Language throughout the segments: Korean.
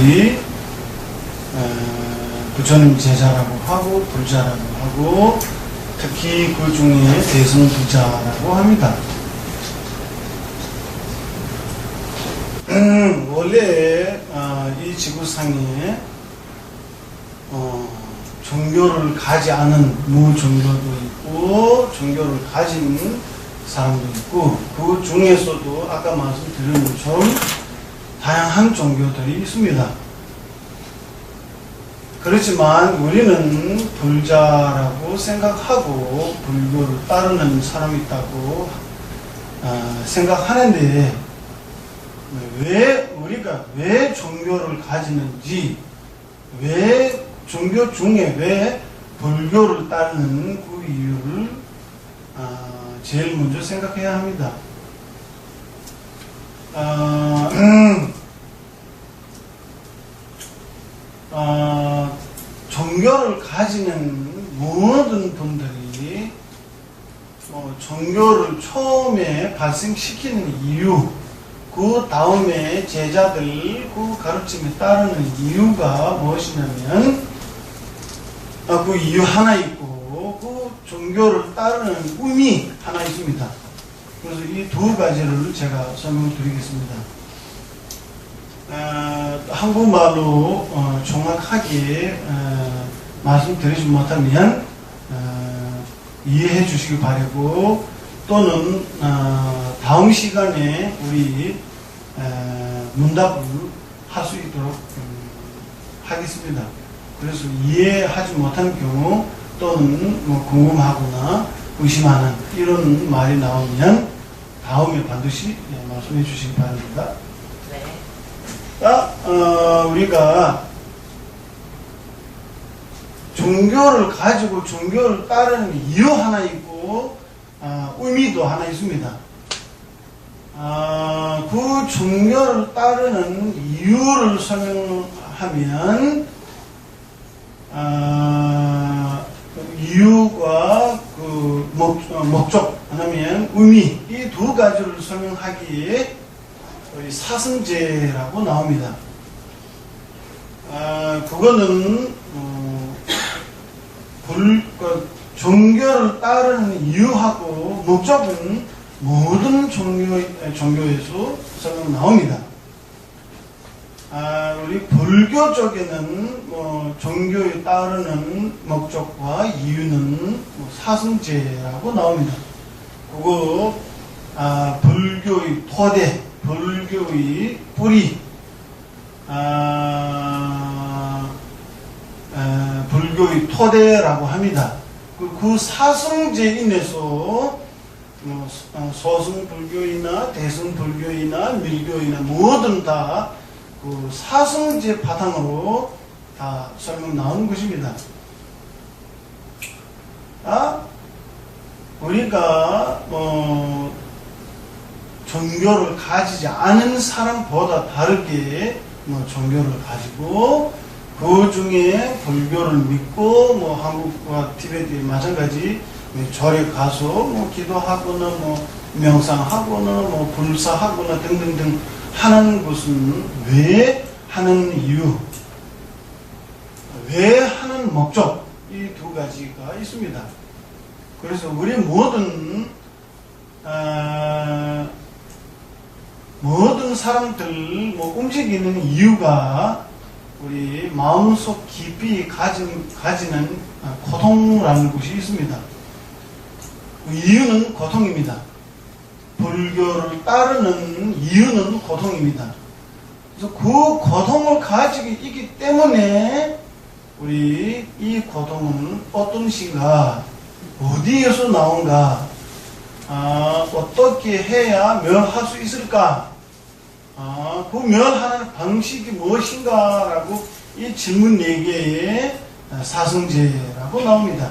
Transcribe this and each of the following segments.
사람들이 부처님 제자라고 하고 불자라고 하고 특히 그 중에 대승불자라고 합니다. 원래 이 지구상에 종교를 가지 않은 무종교도 있고 종교를 가진 사람도 있고 그 중에서도 아까 말씀드린 것처럼 다양한 종교들이 있습니다. 그렇지만 우리는 불자라고 생각하고 불교를 따르는 사람이 있다고 생각하는데 우리가 왜 종교를 가지는지, 왜 종교 중에 왜 불교를 따르는 그 이유를 제일 먼저 생각해야 합니다. 종교를 가지는 모든 분들이 종교를 처음에 발생시키는 이유, 그 다음에 제자들 그 가르침에 따르는 이유가 무엇이냐면 그 이유 하나 있고 그 종교를 따르는 의미 하나 있습니다. 그래서 이 두 가지를 제가 설명드리겠습니다. 한국말로 정확하게 말씀드리지 못하면 이해해 주시기 바라고 또는 다음 시간에 우리 문답을 할 수 있도록 하겠습니다. 그래서 이해하지 못한 경우 또는 궁금하거나 의심하는 이런 말이 나오면 다음에 반드시 말씀해 주시기 바랍니다. 우리가 종교를 가지고 종교를 따르는 이유 하나 있고 의미도 하나 있습니다. 그 종교를 따르는 이유를 설명하면 이유가 그 목적 하면 의미 이 두 가지를 설명하기에 사승제라고 나옵니다. 그거는 종교를 따르는 이유하고 목적은 모든 종교에서 설명 나옵니다. 우리 불교 쪽에는 종교에 따르는 목적과 이유는 사승제라고 나옵니다. 그거 불교의 토대, 불교의 뿌리, 불교의 토대라고 합니다. 그 사승제인에서 소승불교이나 대승불교이나 밀교이나 뭐든 다 그 사승제 바탕으로 다 설명 나오는 것입니다. 우리가 종교를 가지지 않은 사람보다 다르게 종교를 가지고 그 중에 불교를 믿고 한국과 티베트에 마찬가지 절에 가서 기도하거나 명상하거나 불사하거나 등등등 하는 것은 왜 하는 이유, 왜 하는 목적 이 두 가지가 있습니다. 그래서 우리 모든 사람들 움직이는 이유가 우리 마음속 깊이 가지는 고통이라는 것이 있습니다. 그 이유는 고통입니다. 불교를 따르는 이유는 고통입니다. 그래서 그 고통을 가지고 있기 때문에 우리 이 고통은 어떤 것인가, 어디에서 나온가, 어떻게 해야 멸할 수 있을까, 그 멸하는 방식이 무엇인가 라고 이 질문 4개의 사승제라고 나옵니다.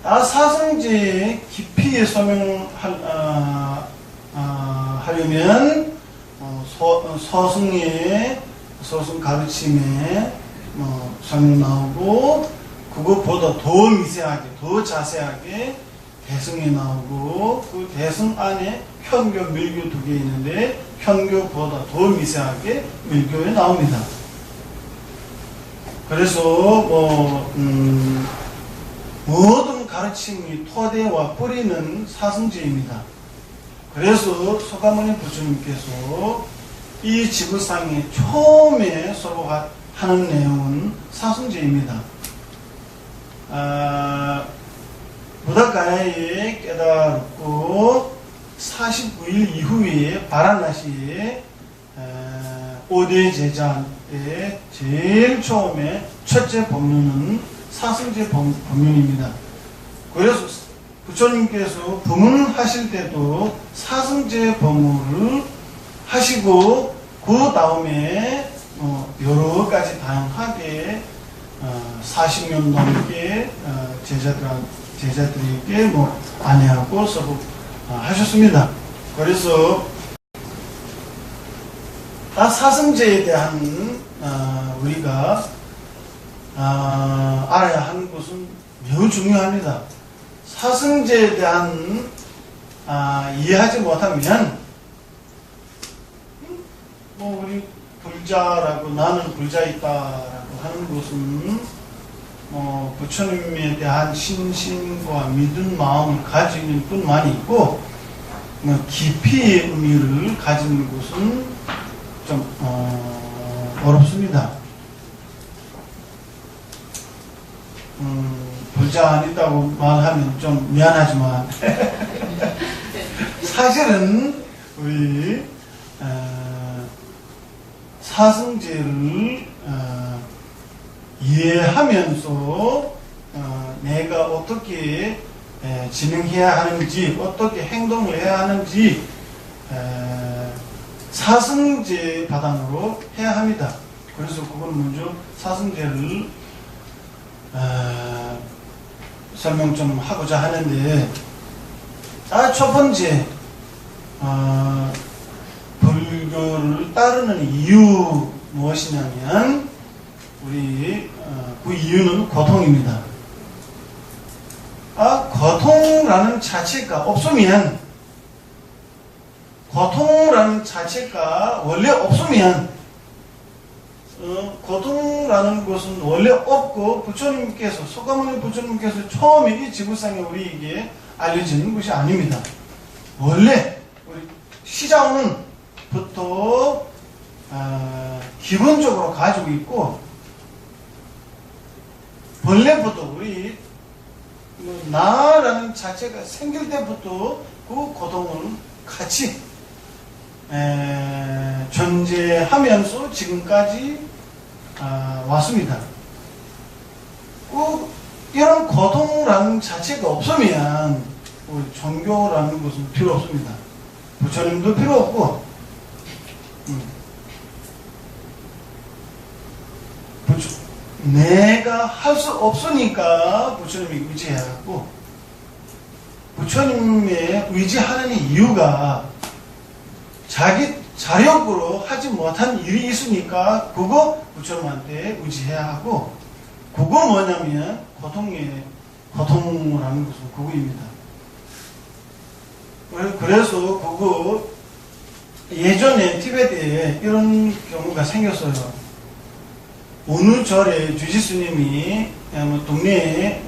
사승제의 깊이 설명하려면 서승 가르침에 설명 나오고 그것보다 더 미세하게 더 자세하게 대승이 나오고 그 대승 안에 현교, 밀교 두 개 있는데 현교보다 더 미세하게 밀교에 나옵니다. 그래서 모든 가르침이 토대와 뿌리는 사성제입니다. 그래서 소가모니 부처님께서 이 지구상에 처음에 설법하는 내용은 사성제입니다. 부다가야에 깨달았고 49일 이후에 바라나시에 5대 제자 때 제일 처음에 첫째 법문은 사성제 법문입니다. 그래서 부처님께서 법문하실 때도 사성제 법문을 하시고 그 다음에 여러 가지 다양하게 40년 넘게 제자들에게 안내하고 하셨습니다. 그래서 사성제에 대한 우리가 알아야 하는 것은 매우 중요합니다. 사성제에 대한 이해하지 못하면 우리 불자라고 나는 불자있다라고 하는 것은 부처님에 대한 신심과 믿은 마음을 가지는 뿐만 있고 깊이 의미를 가지는 것은 좀 어렵습니다. 불자 아니다고 말하면 좀 미안하지만 사실은 우리 사성제를 이해하면서 내가 어떻게 진행해야 하는지 어떻게 행동을 해야 하는지 사성제 바탕으로 해야 합니다. 그래서 그건 먼저 사성제를 설명 좀 하고자 하는데 첫 번째 불교를 따르는 이유 무엇이냐면 우리 그 이유는 고통입니다. 고통이라는 자체가 없으면 고통이라는 자체가 원래 없으면 고통이라는 것은 원래 없고 부처님께서 소가모니 부처님께서 처음에 이 지구상에 우리에게 알려지는 것이 아닙니다. 원래 우리 시작은 부터 기본적으로 가지고 있고 본래부터 우리 나라는 자체가 생길 때부터 그 고통을 같이 존재하면서 지금까지 왔습니다. 이런 고통이라는 자체가 없으면 우리 종교라는 것은 필요 없습니다. 부처님도 필요 없고 내가 할 수 없으니까 부처님이 의지해야 하고 부처님의 의지하는 이유가 자기 자력으로 하지 못한 일이 있으니까 그거 부처님한테 의지해야 하고 그거 뭐냐면 고통이라는 것은 그거입니다. 그래서 그거 예전에 티베트에 이런 경우가 생겼어요. 어느 절에 주지스님이 동네에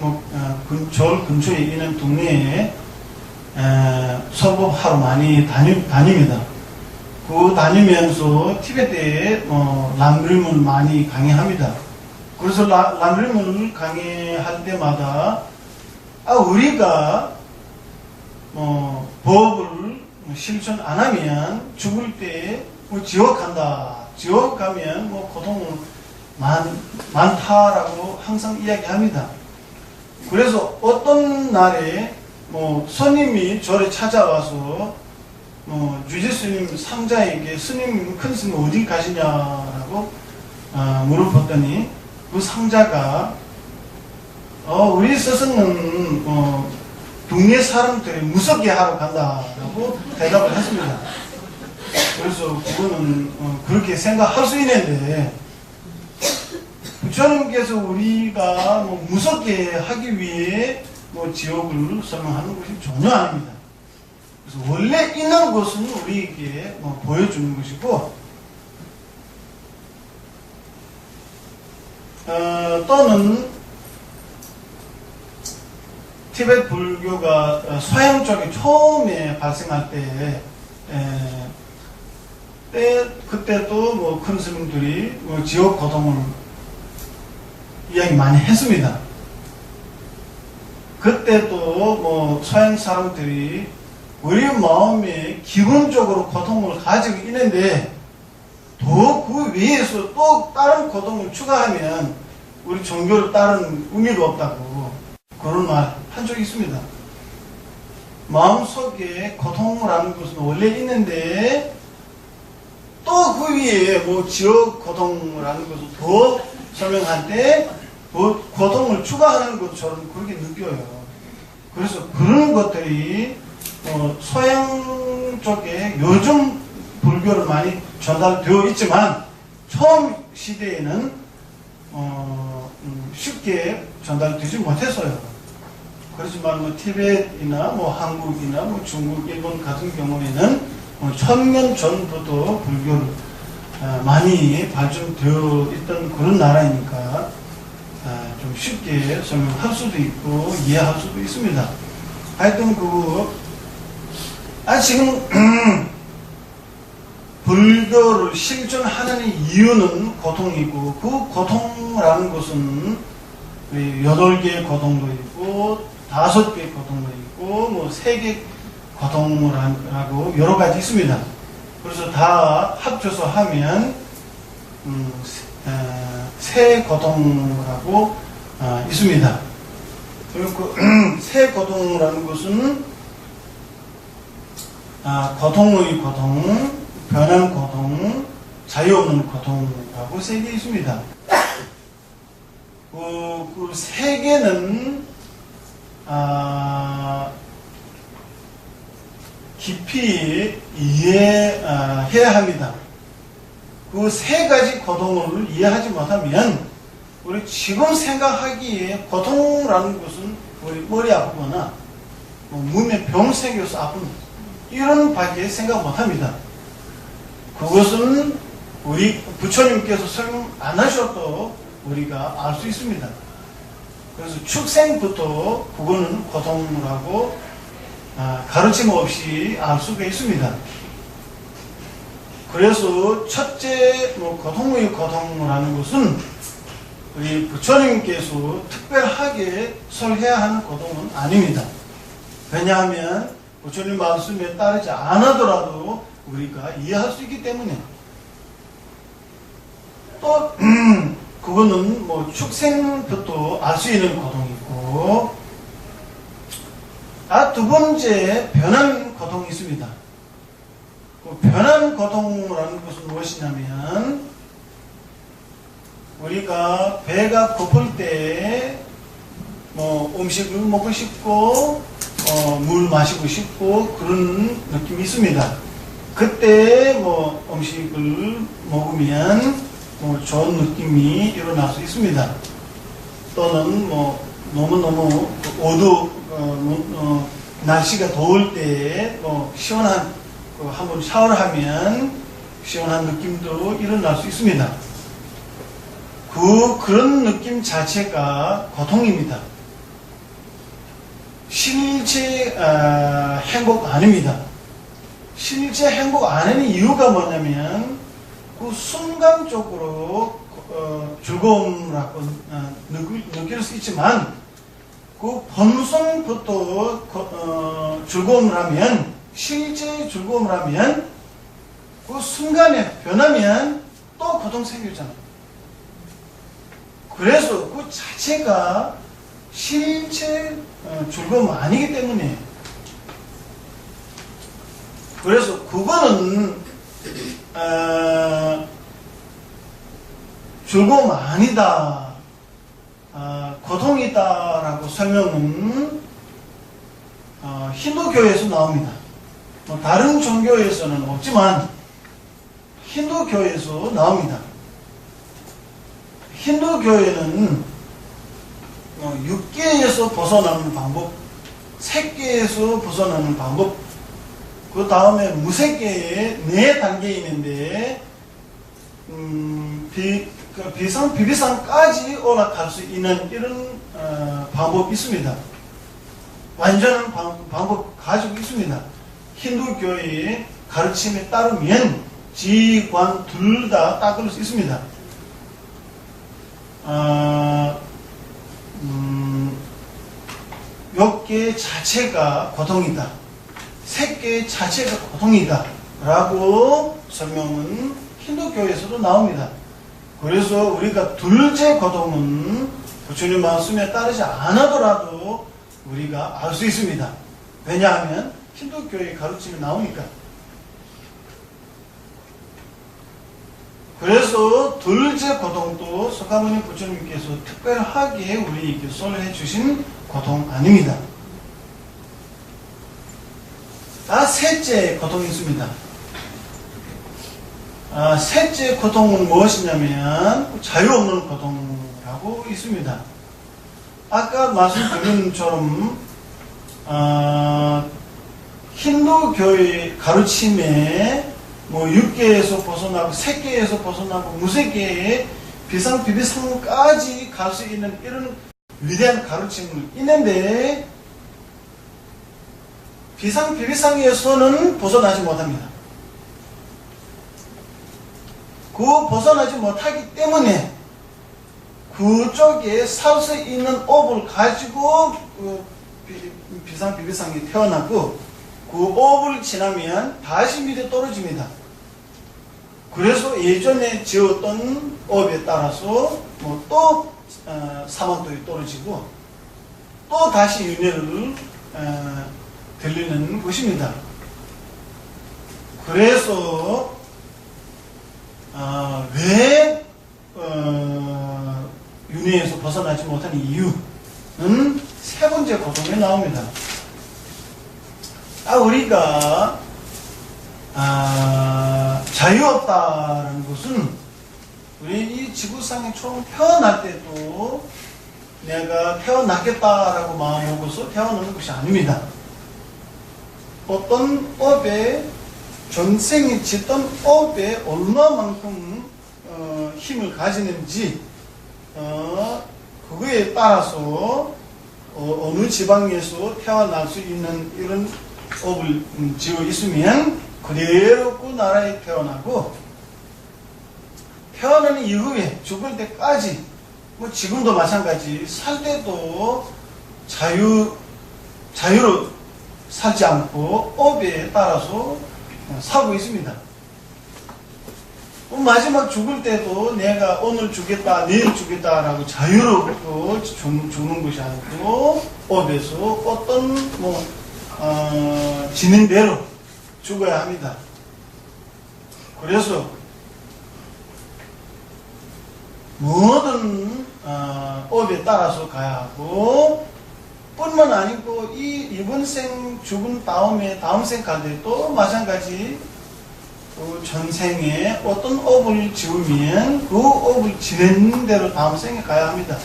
절 근처에 있는 동네에 설법하러 많이 다닙니다. 그 다니면서 티베트에 람림을 많이 강의합니다. 그래서 람림을 강의할 때마다 우리가 법을 실천 안 하면 죽을 때 지옥 간다. 지옥 가면 고통을 많다라고 항상 이야기합니다. 그래서 어떤 날에 스님이 절에 찾아와서 주지스님 상자에게 스님 큰 스님 어디 가시냐라고 물어봤더니 그 상자가 우리 스승은 동네 사람들이 무섭게 하러 간다라고 대답을 했습니다. 그래서 그거는 그렇게 생각할 수 있는데 부처님께서 우리가 무섭게 하기 위해 지옥을 설명하는 것이 전혀 아닙니다. 그래서 원래 있는 것은 우리에게 보여주는 것이고, 또는 티베트 불교가 서양 쪽에 처음에 발생할 그때도 큰 스님들이 지옥 고통을 이야기 많이 했습니다. 그때도 서양 사람들이 우리 마음에 기본적으로 고통을 가지고 있는데 더 그 위에서 또 다른 고통을 추가하면 우리 종교를 따르는 의미가 없다고 그런 말 한 적이 있습니다. 마음속에 고통이라는 것은 원래 있는데 또 그 위에 지옥 고통이라는 것을 더 설명할 때 고통을 추가하는 것처럼 그렇게 느껴요. 그래서 그런 것들이 서양 쪽에 요즘 불교를 많이 전달되어 있지만 처음 시대에는 쉽게 전달되지 못했어요. 그렇지만 티베트나 한국이나 중국, 일본 같은 경우에는 1000년 전부터 불교를 많이 발전되어 있던 그런 나라이니까 좀 쉽게 설명할 수도 있고 이해할 수도 있습니다. 하여튼 지금 불교를 실천하는 이유는 고통이고, 그 고통이라는 것은 8개의 고통도 있고 5개의 고통도 있고 3개 고통이라고 여러 가지 있습니다. 그래서 다 합쳐서 하면 세 고통이라고 있습니다. 그리고 세 고통이라는 것은 고통의 고통, 변한 고통, 자유 없는 고통이라고 3개 있습니다. 그 3개는 깊이 이해해야 합니다. 그 3가지 고통을 이해하지 못하면 우리 지금 생각하기에 고통이라는 것은 우리 머리 아프거나 몸에 병 생겨서 아픈 이런 밖에 생각 못합니다. 그것은 우리 부처님께서 설명 안 하셔도 우리가 알 수 있습니다. 그래서 축생부터 그거는 고통이라고 가르침 없이 알 수가 있습니다. 그래서 첫째 고통의 고통이라는 것은 우리 부처님께서 특별하게 설해야 하는 고통은 아닙니다. 왜냐하면 부처님 말씀에 따르지 않아더라도 우리가 이해할 수 있기 때문에. 또 그거는 축생부터 알 수 있는 고통이고, 두 번째 변한 고통이 있습니다. 그 변한 고통이라는 것은 무엇이냐면 우리가 배가 고플 때 음식을 먹고 싶고 물 마시고 싶고 그런 느낌이 있습니다. 그때 음식을 먹으면 좋은 느낌이 일어날 수 있습니다. 또는 너무너무 날씨가 더울 때 시원한 한번 샤워를 하면 시원한 느낌도 일어날 수 있습니다. 그런 느낌 자체가 고통입니다. 실제 행복 아닙니다. 실제 행복 아닌 이유가 뭐냐면 그 순간적으로 즐거움이라고 느낄 수 있지만 그 본성부터 즐거움이라면, 실제 즐거움이라면 그 순간에 변하면 또 고통 생기잖아요. 그래서 그 자체가 실제 즐거움 아니기 때문에, 그래서 그거는 즐거움 아니다, 고통이다라고 설명은 힌두교에서 나옵니다. 다른 종교에서는 없지만 힌두교에서 나옵니다. 힌두교에는 육계에서 벗어나는 방법, 색계에서 벗어나는 방법, 그 다음에 무색계에 4단계 있는데, 비상, 비비상까지 올라갈 수 있는 이런, 방법이 있습니다. 완전한 방법 가지고 있습니다. 힌두교의 가르침에 따르면 지, 관 둘 다 닦을 수 있습니다. 욕계 자체가 고통이다. 색계 자체가 고통이다. 라고 설명은 힌두교에서도 나옵니다. 그래서 우리가 둘째 고통은 부처님 말씀에 따르지 않아더라도 우리가 알 수 있습니다. 왜냐하면 힌두교의 가르침이 나오니까. 그래서 둘째 고통도 석가모니 부처님께서 특별하게 우리에게 설해 주신 고통 아닙니다. 셋째 고통이 있습니다. 셋째 고통은 무엇이냐면 자유 없는 고통이라고 있습니다. 아까 말씀드린 것처럼 힌두교의 가르침에 뭐 육계에서 벗어나고 색계에서 벗어나고 무색계에 비상 비비상까지 갈 수 있는 이런 위대한 가르침이 있는데 비상 비비상에서는 벗어나지 못합니다. 그 벗어나지 못하기 때문에 그쪽에 살 수 있는 업을 가지고 비상 비비상이 태어나고 그 업을 지나면 다시 밑에 떨어집니다. 그래서 예전에 지었던 업에 따라서 또 사막도에 떨어지고 또 다시 윤회를 들리는 것입니다. 그래서 왜 윤회에서 벗어나지 못하는 이유는 세 번째 고통에 나옵니다. 우리가 자유 없다는 것은 우리 이 지구상에 처음 태어날 때도 내가 태어났겠다라고 마음먹어서 태어나는 것이 아닙니다. 어떤 업에 전생이 짓던 업에 얼마만큼 힘을 가지는지 그거에 따라서 어느 지방에서 태어날 수 있는 이런 업을 지어 있으면 그대로 그 나라에 태어나고 태어나는 이후에 죽을 때까지 지금도 마찬가지 살 때도 자유로 살지 않고 업에 따라서 살고 있습니다. 마지막 죽을 때도 내가 오늘 죽겠다 내일 죽겠다라고 자유롭고 죽는 것이 아니고 업에서 어떤 지는 대로 죽어야 합니다. 그래서 모든 업에 따라서 가야 하고 뿐만 아니고 이번 생 죽은 다음에 다음 생 갈 때도 마찬가지 그 전생에 어떤 업을 지으면 그 업을 지는 대로 다음 생에 가야 합니다.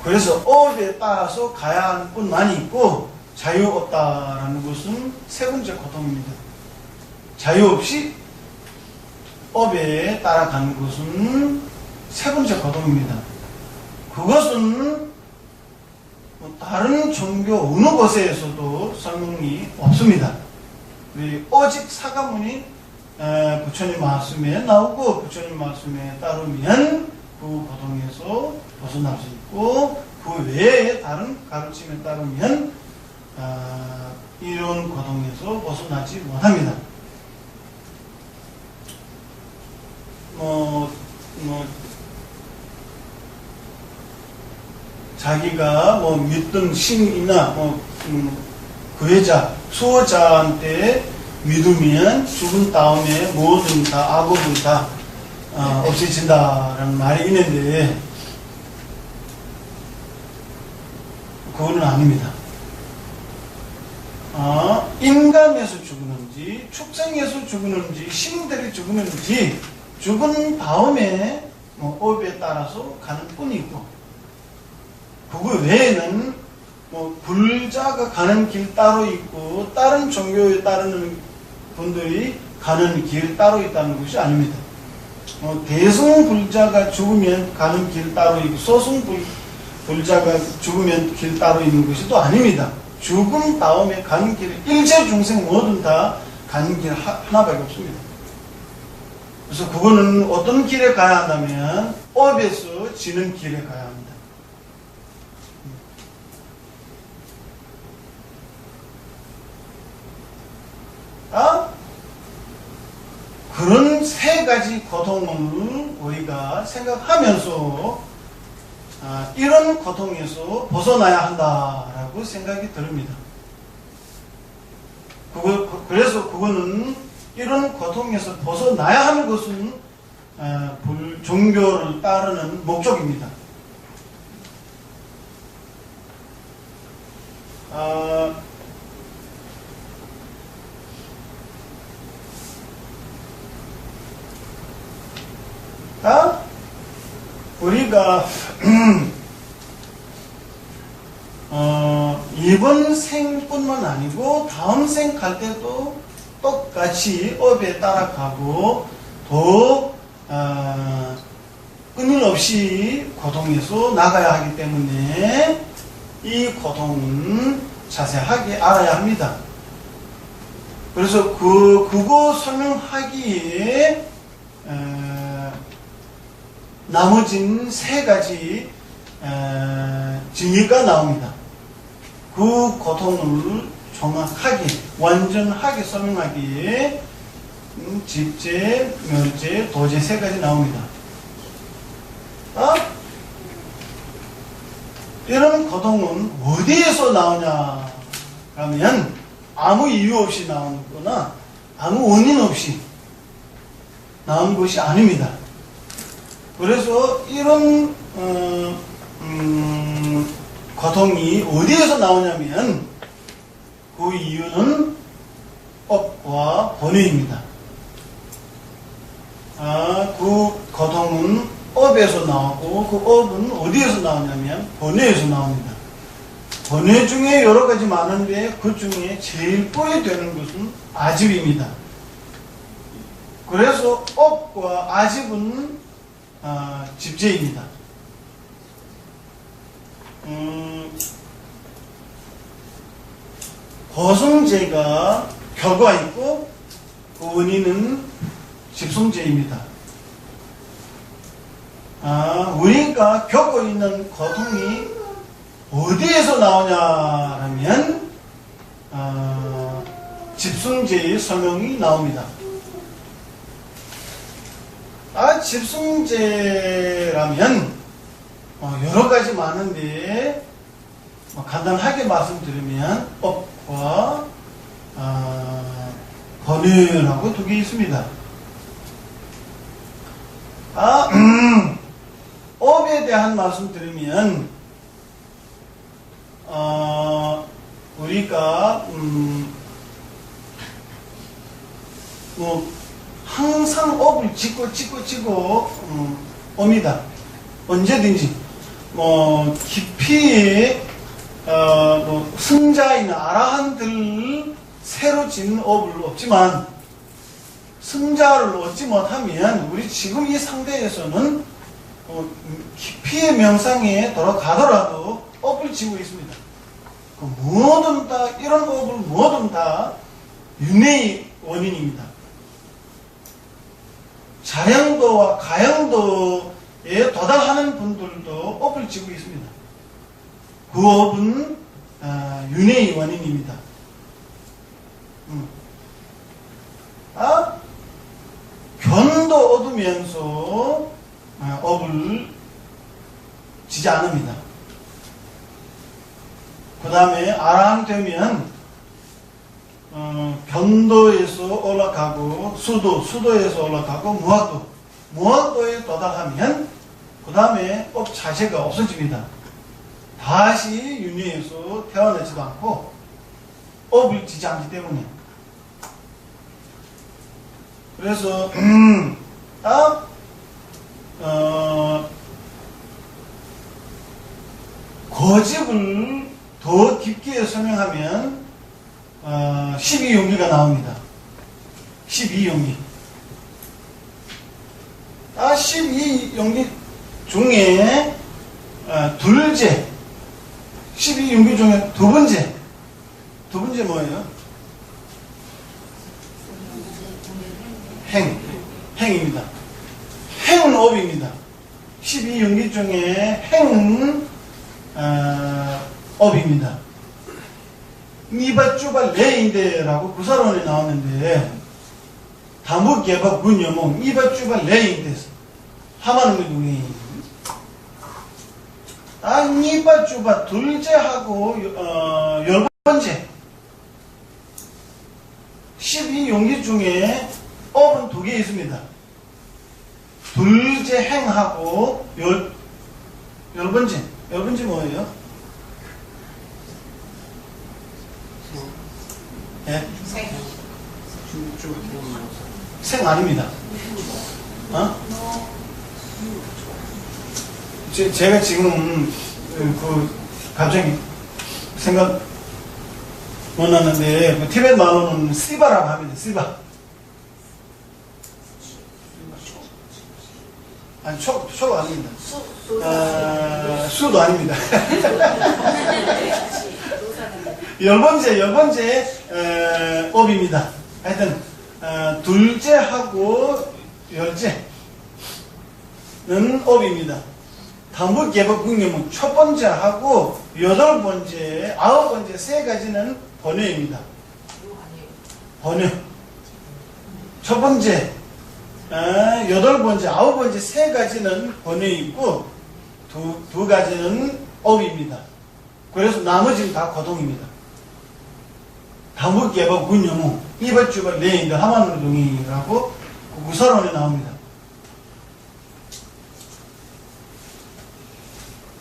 그래서 업에 따라서 가야 하는 뿐만이 있고 자유 없다라는 것은 세 번째 고통입니다. 자유 없이 업에 따라가는 것은 세 번째 고통입니다. 그것은 다른 종교 어느 곳에서도 설명이 없습니다. 오직 사가모니 부처님 말씀에 나오고 부처님 말씀에 따르면 그 고통에서 벗어날 수 있고 그 외에 다른 가르침에 따르면 이런 고통에서 벗어나지 못합니다. 자기가 믿던 신이나 구회자, 수호자한테 믿으면 죽은 다음에 모든 다 악업은 다 없어진다라는 말이 있는데 그거는 아닙니다. 인간에서 죽는지 축생에서 죽는지 신들이 죽는지 죽은 다음에 업에 따라서 가는 뿐이고 그거 외에는 불자가 가는 길 따로 있고 다른 종교에 따르는 분들이 가는 길 따로 있다는 것이 아닙니다. 대승불자가 죽으면 가는 길 따로 있고 소승불자가 죽으면 길 따로 있는 것이 또 아닙니다. 죽음 다음에 가는 길은 일체 중생 모두 다 가는 길 하나밖에 없습니다. 그래서 그거는 어떤 길에 가야 한다면 업에서 지는 길에 가야 합니다. 그런 세 가지 고통을 우리가 생각하면서 이런 고통에서 벗어나야 한다라고 생각이 듭니다. 그래서 그거는 이런 고통에서 벗어나야 하는 것은 종교를 따르는 목적입니다. 우리가 이번 생뿐만 아니고 다음 생 갈 때도 똑같이 업에 따라가고 더 끊임없이 고통에서 나가야 하기 때문에 이 고통은 자세하게 알아야 합니다. 그래서 그거 설명하기에 나머진 세 가지 증의가 나옵니다. 그 고통을 정확하게 완전하게 설명하기에 집재, 멸재, 도재 세 가지 나옵니다. 이런 고통은 어디에서 나오냐 하면 아무 이유 없이 나오거나 아무 원인 없이 나온 것이 아닙니다. 그래서 이런 고통이 어디에서 나오냐면 그 이유는 업과 번뇌입니다. 그 고통은 업에서 나오고 그 업은 어디에서 나오냐면 번뇌에서 나옵니다. 번뇌 중에 여러 가지 많은데 그 중에 제일 뿌리 되는 것은 아집입니다. 그래서 업과 아집은 집재입니다. 고성재가 결과 있고 그 원인은 집성재입니다. 우리가 겪고 있는 고통이 어디에서 나오냐면 집성재의 설명이 나옵니다. 집성재라면 여러 가지 많은데 간단하게 말씀드리면 업과 번뇌라고 두 개 있습니다. 업에 대한 말씀드리면 우리가 항상 업을 짓고 옵니다. 언제든지 깊이 승자이나 아라한들 새로 짓는 업은 없지만 승자를 얻지 못하면 우리 지금 이 상태에서는 깊이의 명상에 돌아가더라도 업을 지고 있습니다. 모든 다 이런 업을 모든 다 윤회의 원인입니다. 자량도와 가양도에 도달하는 분들도 업을 지고 있습니다. 그 업은 윤회의 원인입니다. 견도 얻으면서 업을 지지 않습니다. 그 다음에 아라한 되면 견도에서 올라가고 수도에서 올라가고 무학도에 도달하면 그 다음에 업 자체가 없어집니다. 다시 윤회에서 태어나지도 않고 업을 지지 않기 때문에. 그래서 고집을 더 깊게 설명하면 12용기가 나옵니다. 12용기. 12용기 중에 둘째, 12용기 중에 두 번째 뭐예요? 행입니다. 행은 업입니다. 12용기 중에 행은 업입니다. 이바쭈바 레인데라고 구사론에 나왔는데 다무개바 군여몽 이바쭈바 레인데서 하마는 게 누구니? 이바쭈바 둘째하고 열 번째 12용기 중에 업은 두 개 있습니다. 둘째 행하고 열 번째 뭐예요? 예? 생 아닙니다. 제가 지금 갑자기 생각 못 났는데 티베트 말로는 시바라고 합니다. 시바. 아니 초가 아닙니다. 수도 아닙니다. 열 번째 업입니다. 하여튼 둘째하고 열째는 업입니다. 당부 개법 국념은 첫 번째하고 여덟 번째, 아홉 번째 세 가지는 번뇌입니다. 번뇌. 첫 번째, 여덟 번째, 아홉 번째 세 가지는 번뇌 있고 두 가지는 업입니다. 그래서 나머지는 다 고동입니다. 당부 개법 국념은 이발주가 레인드 하만노동이라고 구사론에 나옵니다.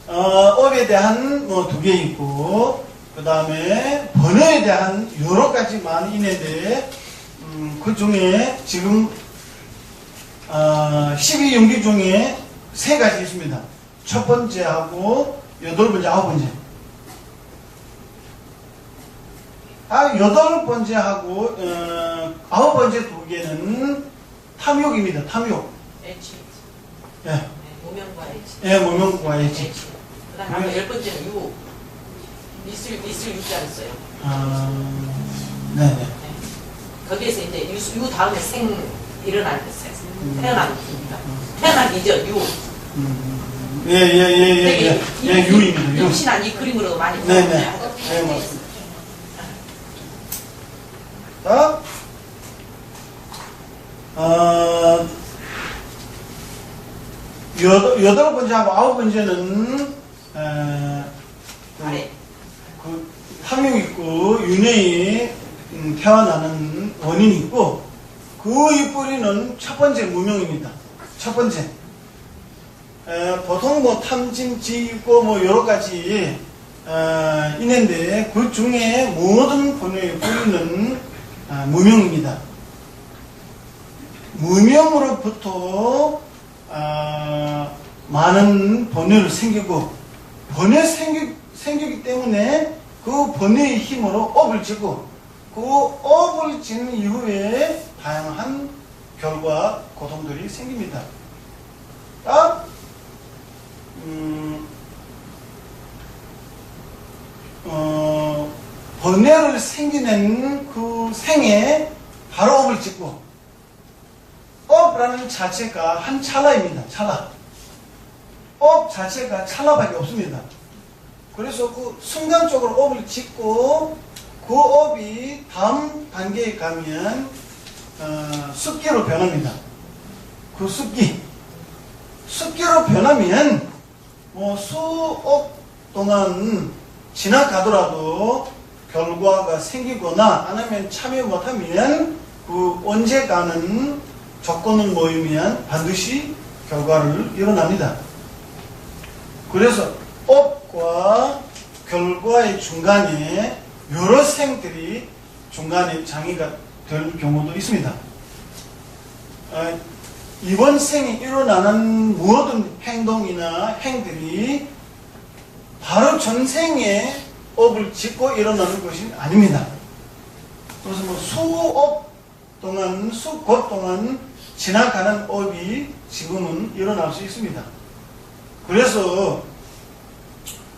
업에 대한 두 개 있고 그 다음에 번뇌에 대한 여러 가지 많이 있는데 그 중에 지금 12용기 중에 세 가지 있습니다. 첫 번째하고 여덟 번째, 아홉 번째. 여덟 번째하고 아홉 번째 두 개는 탐욕입니다. 탐욕. H. 예. 모명과 H. 예, 모명과 H. 그다음에 열 번째는 유. 미술 유자를 써요. 네네. 거기에서 이제 유 다음에 생 일어나는 거 써요. 태어나기입니다. 태어나기죠, 유. 예, 유입니다. 유. 육신한 이 그림으로 많이 네네. 보여요. 네, 맞습니다. 여덟 번째하고 아홉 번째는 탐욕 있고 윤회에 태어나는 원인이 있고 그 뿌리는 첫 번째 무명입니다. 첫 번째. 보통 탐진지 있고 여러 가지 있는데 그 중에 모든 번뇌의 뿌리는 무명입니다. 무명으로부터 많은 번뇌를 생기고 번뇌 생기기 때문에 그 번뇌의 힘으로 업을 지고 그 업을 지는 이후에 다양한 결과 고통들이 생깁니다. 번뇌를 생기는 그 생에 바로 업을 짓고 업이라는 자체가 한 찰나입니다. 찰나. 업 자체가 찰나밖에 없습니다. 그래서 그 순간적으로 업을 짓고 그 업이 다음 단계에 가면 습기로 변합니다. 그 습기로 변하면 수억 동안 지나가더라도 결과가 생기거나 아니면 참여 못하면 그 언제가는 조건을 모이면 반드시 결과를 일어납니다. 그래서 업과 결과의 중간에 여러 생들이 중간에 장애가 될 경우도 있습니다. 이번 생에 일어나는 모든 행동이나 행들이 바로 전생에 업을 짓고 일어나는 것이 아닙니다. 그래서 뭐 수업 동안, 수급 동안 지나가는 업이 지금은 일어날 수 있습니다. 그래서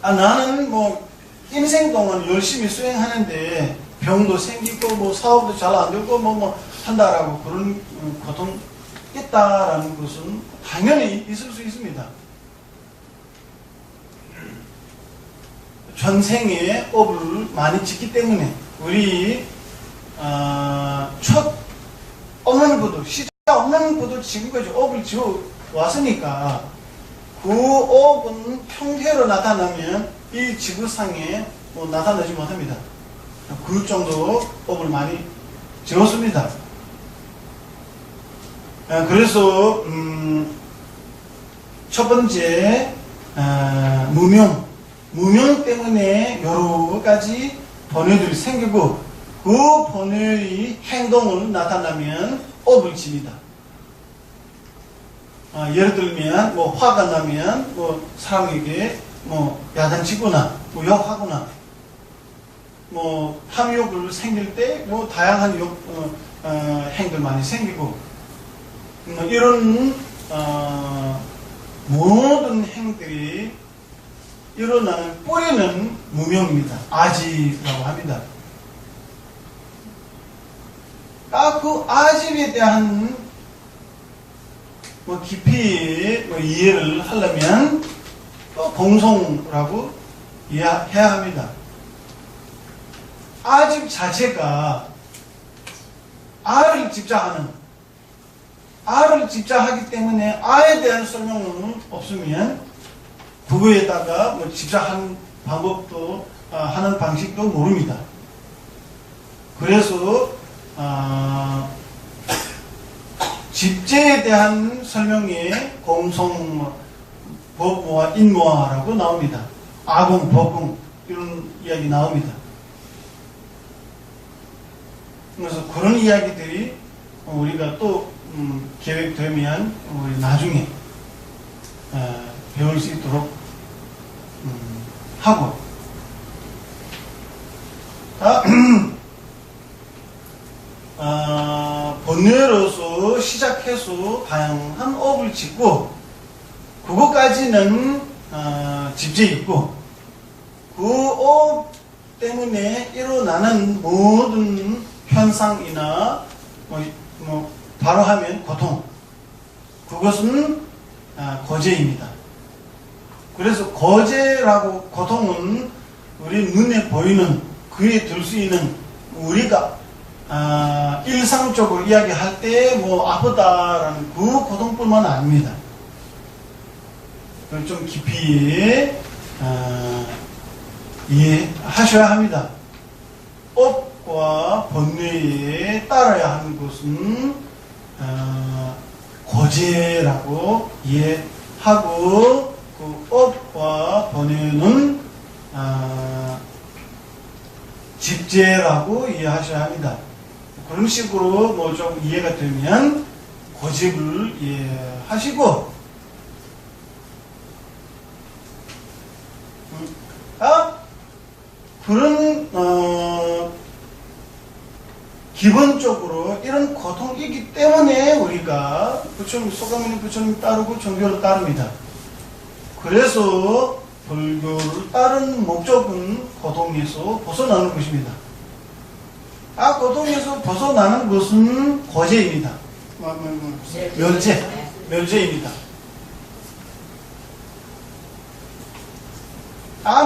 나는 뭐 인생 동안 열심히 수행하는데 병도 생기고 뭐 사업도 잘 안 되고 뭐 한다라고 그런 고통 있다라는 것은 당연히 있을 수 있습니다. 전생에 업을 많이 짓기 때문에 우리 첫 없는 것도 시작 없는 것도 지금까지 업을 지어 왔으니까 그 업은 형태로 나타나면 이 지구상에 뭐 나타나지 못합니다. 그 정도 업을 많이 지었습니다. 그래서 첫 번째 무명 때문에 여러 가지 번뇌들이 생기고 그 번뇌의 행동을 나타나면 업을 집니다. 예를 들면 뭐 화가 나면 뭐 사람에게 뭐 야단치거나 뭐 욕하거나 뭐 탐욕을 생길 때 뭐 다양한 행들 많이 생기고 이런 모든 행들이 일어나는 뿌리는 무명입니다. 아집이라고 합니다. 그 아집에 대한 뭐 깊이 이해를 하려면 또 공성이라고 이해해야 합니다. 아집 자체가 아를 집자하기 때문에 아에 대한 설명은 없으면 그거에다가 뭐 집자하는 방법도 하는 방식도 모릅니다. 그래서 집제에 대한 설명에 공성, 법모와 인모화라고 나옵니다. 아공, 법공 이런 이야기 나옵니다. 그래서 그런 이야기들이 우리가 또 계획되면 우리 나중에 배울 수 있도록 하고 번뇌로서 시작해서 다양한 업을 짓고 그것까지는 집제 있고 그 업 때문에 일어나는 모든 현상이나 뭐 바로 하면 고통 그것은 거제입니다. 그래서 거제라고 고통은 우리 눈에 보이는 귀에 들 수 있는 우리가 일상적으로 이야기할 때 뭐 아프다라는 그 고통뿐만 아닙니다. 그걸 좀 깊이 이해하셔야 합니다. 업과 번뇌에 따라야 하는 것은 거제라고 이해하고 그 업과 번뇌는 집제라고 이해하셔야 합니다. 그런 식으로 뭐 좀 이해가 되면 고집을 이해하시고 그런 기본적으로 이런 고통이기 때문에 우리가 부처님 소감 부처님 따르고 종교를 따릅니다. 그래서 불교를 따른 목적은 고통에서 벗어나는 것입니다. 고통에서 벗어나는 것은 거제입니다. 멸제입니다.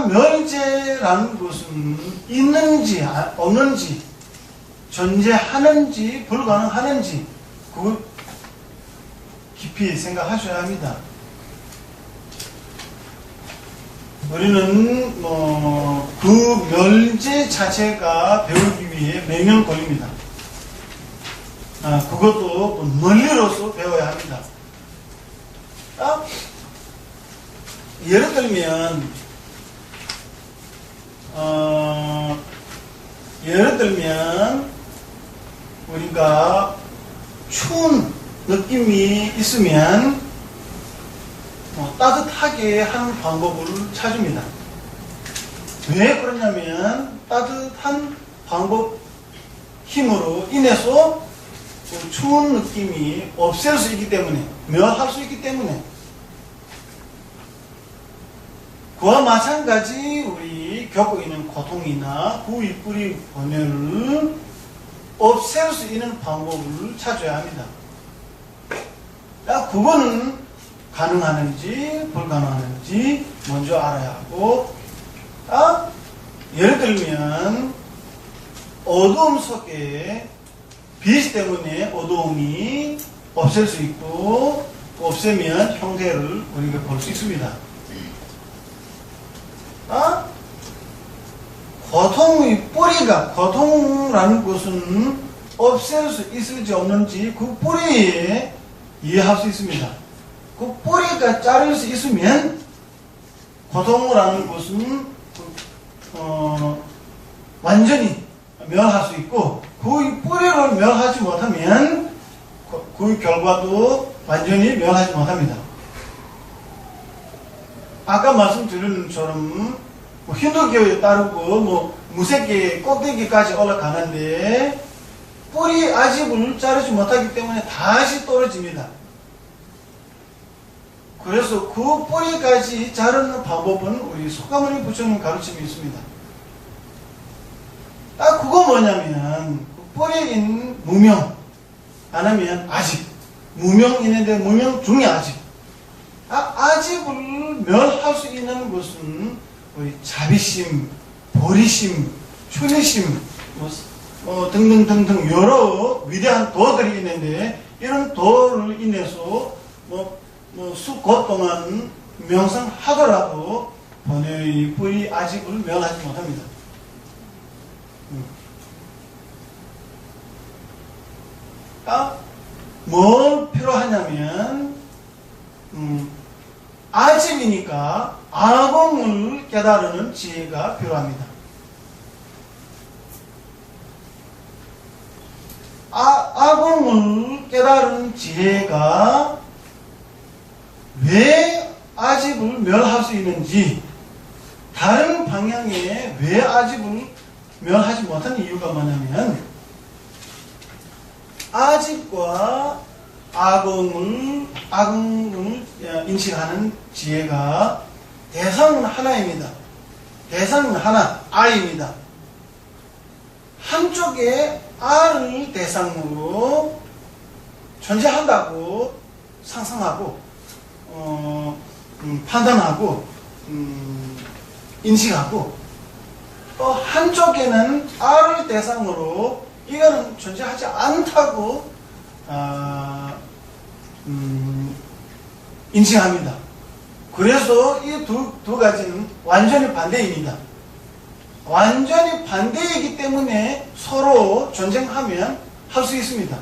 멸제라는 것은 있는지 없는지 존재하는지 불가능하는지 그걸 깊이 생각하셔야 합니다. 우리는 그 멸제 자체가 배우기 위해 몇 년 걸립니다. 그것도 논리로서 배워야 합니다. 예를 들면 우리가 추운 느낌이 있으면 따뜻하게 하는 방법을 찾습니다. 왜 그러냐면 따뜻한 방법 힘으로 인해서 그 추운 느낌이 없앨 수 있기 때문에, 멸할 수 있기 때문에, 그와 마찬가지 우리 겪고 있는 고통이나 그 윗뿌리 번뇌를 없앨 수 있는 방법을 찾아야 합니다. 그거는 가능하는지 불가능하는지 먼저 알아야 하고, 예를 들면 어두움 속에 빛 때문에 어두움이 없앨 수 있고, 없애면 형태를 우리가 볼 수 있습니다. 고통의 뿌리가, 고통이라는 것은 없앨 수 있을지 없는지 그 뿌리에 이해할 수 있습니다. 그 뿌리가 자를 수 있으면 고통이라는 것은 완전히 멸할 수 있고, 그 뿌리를 멸하지 못하면 그 결과도 완전히 멸하지 못합니다. 아까 말씀드린 것처럼 힌두교에 따르고 무색계 꼭대기까지 올라가는데 뿌리 아집을 자르지 못하기 때문에 다시 떨어집니다. 그래서 그 뿌리까지 자르는 방법은 우리 소가모니 부처님 가르침이 있습니다. 그거 뭐냐면 뿌리에 있는 무명 아니면 아집, 무명 있는데 무명 중에 아집, 아집을 멸할 수 있는 것은 우리 자비심, 보리심, 추리심 등등등등 여러 위대한 도들이 있는데, 이런 도를 인해서 수곧 동안 명상하더라도 번뇌의 뿌리 아집을 멸하지 못합니다. 뭘 필요하냐면 아집이니까 아공을 깨달으는 지혜가 필요합니다. 아공을 깨달은 지혜가 왜 아집을 멸할 수 있는지, 다른 방향에 왜 아집을 멸하지 못한 이유가 뭐냐면, 아집과 아공을 인식하는 지혜가 대상은 하나입니다. 대상은 하나, R입니다. 한쪽에 R을 대상으로 존재한다고 상상하고 판단하고 인식하고, 또 한쪽에는 R을 대상으로 이거는 존재하지 않다고 인식합니다. 그래서 이 두 가지는 완전히 반대입니다. 완전히 반대이기 때문에 서로 전쟁하면 할 수 있습니다.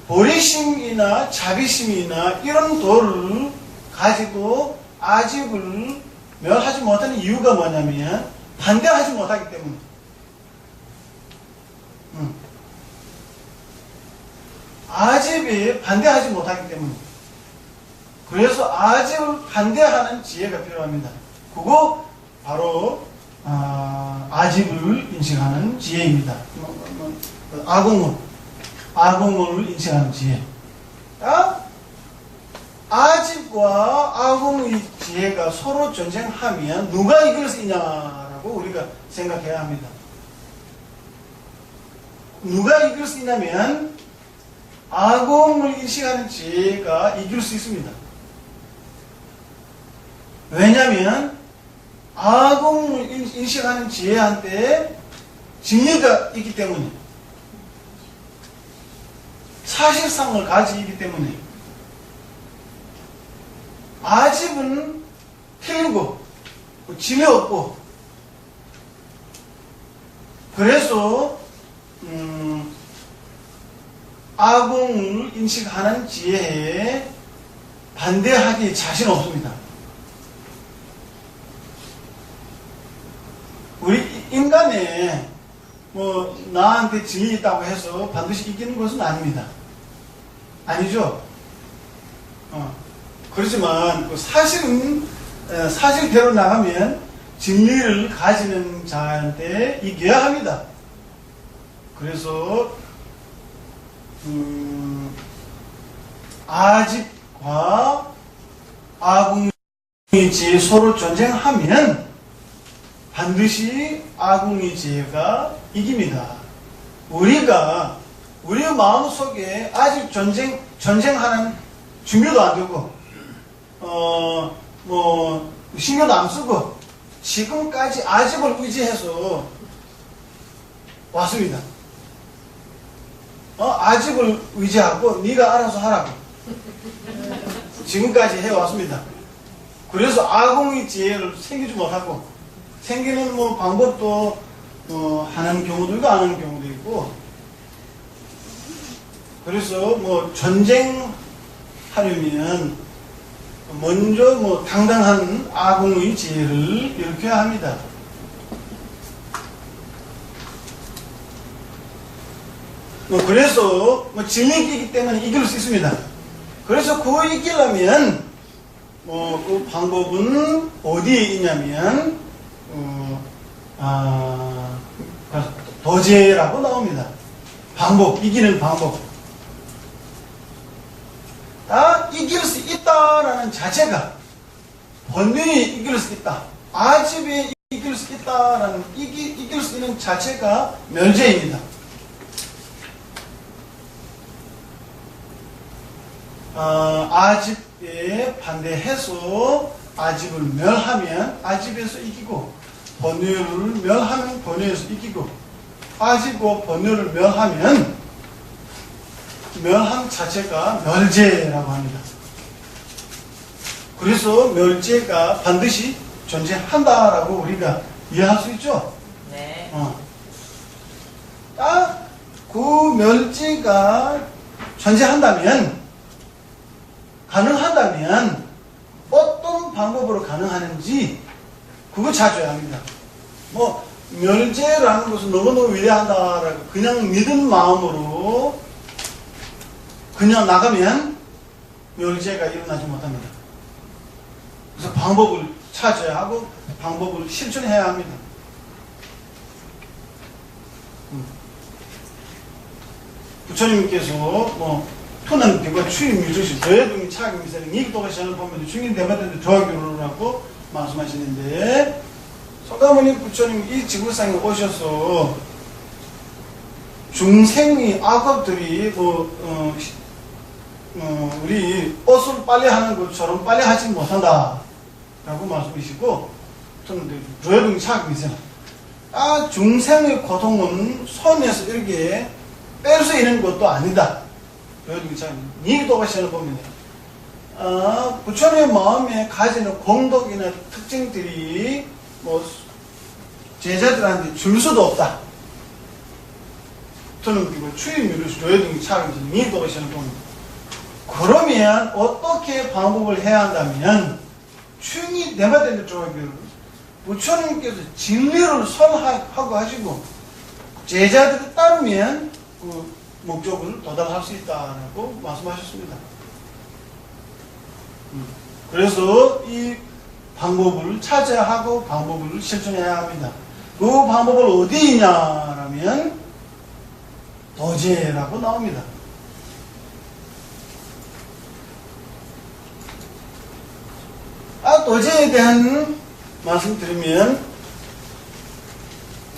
보리심이나 자비심이나 이런 도를 가지고 아집을 멸하지 못하는 이유가 뭐냐면 반대하지 못하기 때문에. 아집이 반대하지 못하기 때문에. 그래서 아집을 반대하는 지혜가 필요합니다. 그거 바로 아집을 인식하는 지혜입니다. 아공을 인식하는 지혜. 아집과 아공의 지혜가 서로 전쟁하면 누가 이길 수 있냐라고 우리가 생각해야 합니다. 누가 이길 수 있냐면 아공을 인식하는 지혜가 이길 수 있습니다. 왜냐하면 아공을 인식하는 지혜한테 진리가 있기 때문에, 사실상을 가지기 때문에. 아집은 틀리고 진리 없고, 그래서 아공을 인식하는 지혜에 반대하기 자신 없습니다. 우리 인간에 나한테 진리 있다고 해서 반드시 이기는 것은 아닙니다. 아니죠? 그렇지만 사실은 사실대로 나가면 진리를 가지는 자한테 이겨야 합니다. 그래서 아집과 아궁이 지혜 서로 전쟁하면 반드시 아궁이 지혜가 이깁니다. 우리가 우리 마음속에 아직 전쟁하는 준비도 안 되고 신경도 안 쓰고 지금까지 아집을 의지해서 왔습니다. 아집을 의지하고 네가 알아서 하라고 지금까지 해왔습니다. 그래서 아궁이 지혜를 생기지 못하고 생기는 방법도 하는 경우도 있고 안 하는 경우도 있고, 그래서 전쟁하려면 먼저 당당한 아궁의 지혜를 일으켜야 합니다. 그래서 진리이기 때문에 이길 수 있습니다. 그래서 그거 이기려면 그 방법은 어디에 있냐면 도제라고 나옵니다. 방법, 이기는 방법. 이길 수 있다라는 자체가 번뇌에 이길 수 있다, 아집에 이길 수 있다라는 이길 수 있는 자체가 멸제입니다. 아집에 반대해서 아집을 멸하면 아집에서 이기고, 번뇌를 멸하면 번뇌에서 이기고, 아집과 번뇌를 멸하면 멸함 자체가 멸제라고 합니다. 그래서 멸제가 반드시 존재한다라고 우리가 이해할 수 있죠? 네. 그 멸제가 존재한다면, 가능한다면 어떤 방법으로 가능하는지 그거 찾아야 합니다. 멸제라는 것은 너무너무 위대하다라고 그냥 믿은 마음으로 그냥 나가면 멸제가 일어나지 못합니다. 그래서 방법을 찾아야 하고 방법을 실천해야 합니다. 부처님께서 토는 개과 추임 유조시 도해동이 차기 미사는 이기도가 시간을 보면 중인 대마대도 조화교로라고 말씀하시는데, 석가모니 부처님 이 지구상에 오셔서 중생의 악업들이 우리 옷을 빨래하는 것처럼 빨래하지 못한다 라고 말씀하시고, 조해동이 차기 미사는 중생의 고통은 손에서 이렇게 뺄 수 있는 것도 아니다. 니도가 시간을 보면 부처님의 마음에 가지는 공덕이나 특징들이 제자들한테 줄 수도 없다. 저는 추임유를 조회등이 차면서 니도가 시간을 보면, 그러면 어떻게 방법을 해야 한다면 충이 내마되는 쪽을 부처님께서 진리를 설하고 하시고 제자들을 따르면 그 목적을 도달할 수 있다라고 말씀하셨습니다. 그래서 이 방법을 찾아야 하고 방법을 실천해야 합니다. 그 방법을 어디 있냐라면 도제라고 나옵니다. 도제에 대한 말씀 드리면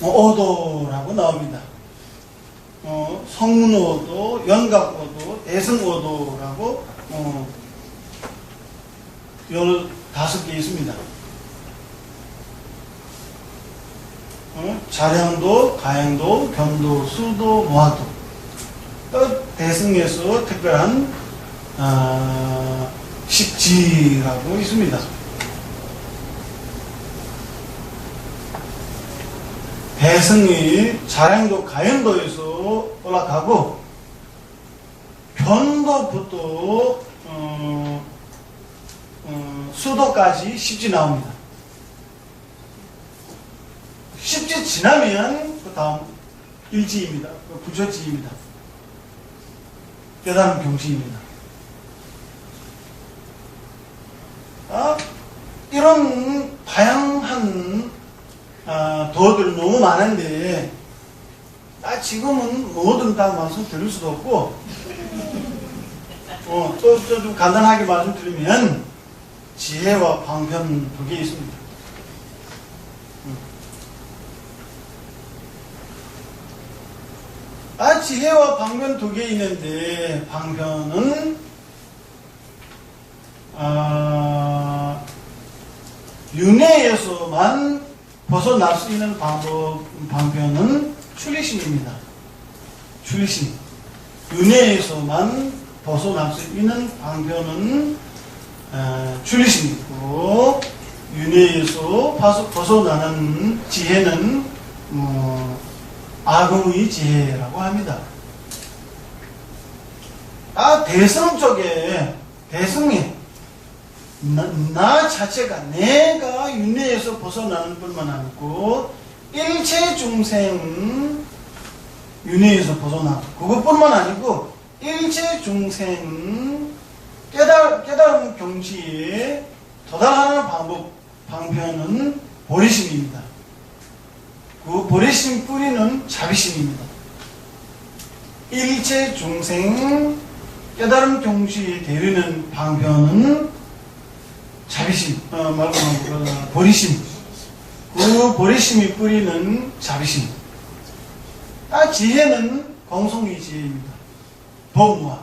오도라고 나옵니다. 성문오도, 연각오도, 대승오도라고 여러 5개 있습니다. 자량도, 가양도, 견도, 수도, 모화도. 대승에서 특별한 식지라고 있습니다. 대승이 자량도, 가양도에서 올라가고 견도부터 수도까지 십지 나옵니다. 십지 지나면 그 다음 일지입니다. 부처지입니다. 깨달은 경지입니다. 이런 다양한 도들이 너무 많은데 지금은 뭐든 다 말씀드릴 수도 없고 또 좀 간단하게 말씀드리면 지혜와 방편 두 개 있습니다. 지혜와 방편 두 개 있는데 방편은 윤회에서만 벗어날 수 있는 방편은 출리심입니다. 출리심. 윤회에서만 벗어날 수 있는 방편은 출리심이고, 윤회에서 벗어나는 지혜는 아궁의 지혜라고 합니다. 대성 쪽에, 대성에 나 자체가 내가 윤회에서 벗어나는 뿐만 아니고 일체 중생 윤회에서 벗어나 그것뿐만 아니고 일체 중생 깨달음 경지에 도달하는 방편은 보리심입니다. 그 보리심 뿌리는 자비심입니다. 일체 중생 깨달음 경지에 데리는 방편은 자비심, 보리심. 그 보리심이 뿌리는 자비심. 지혜는 공성의 지혜입니다. 법무와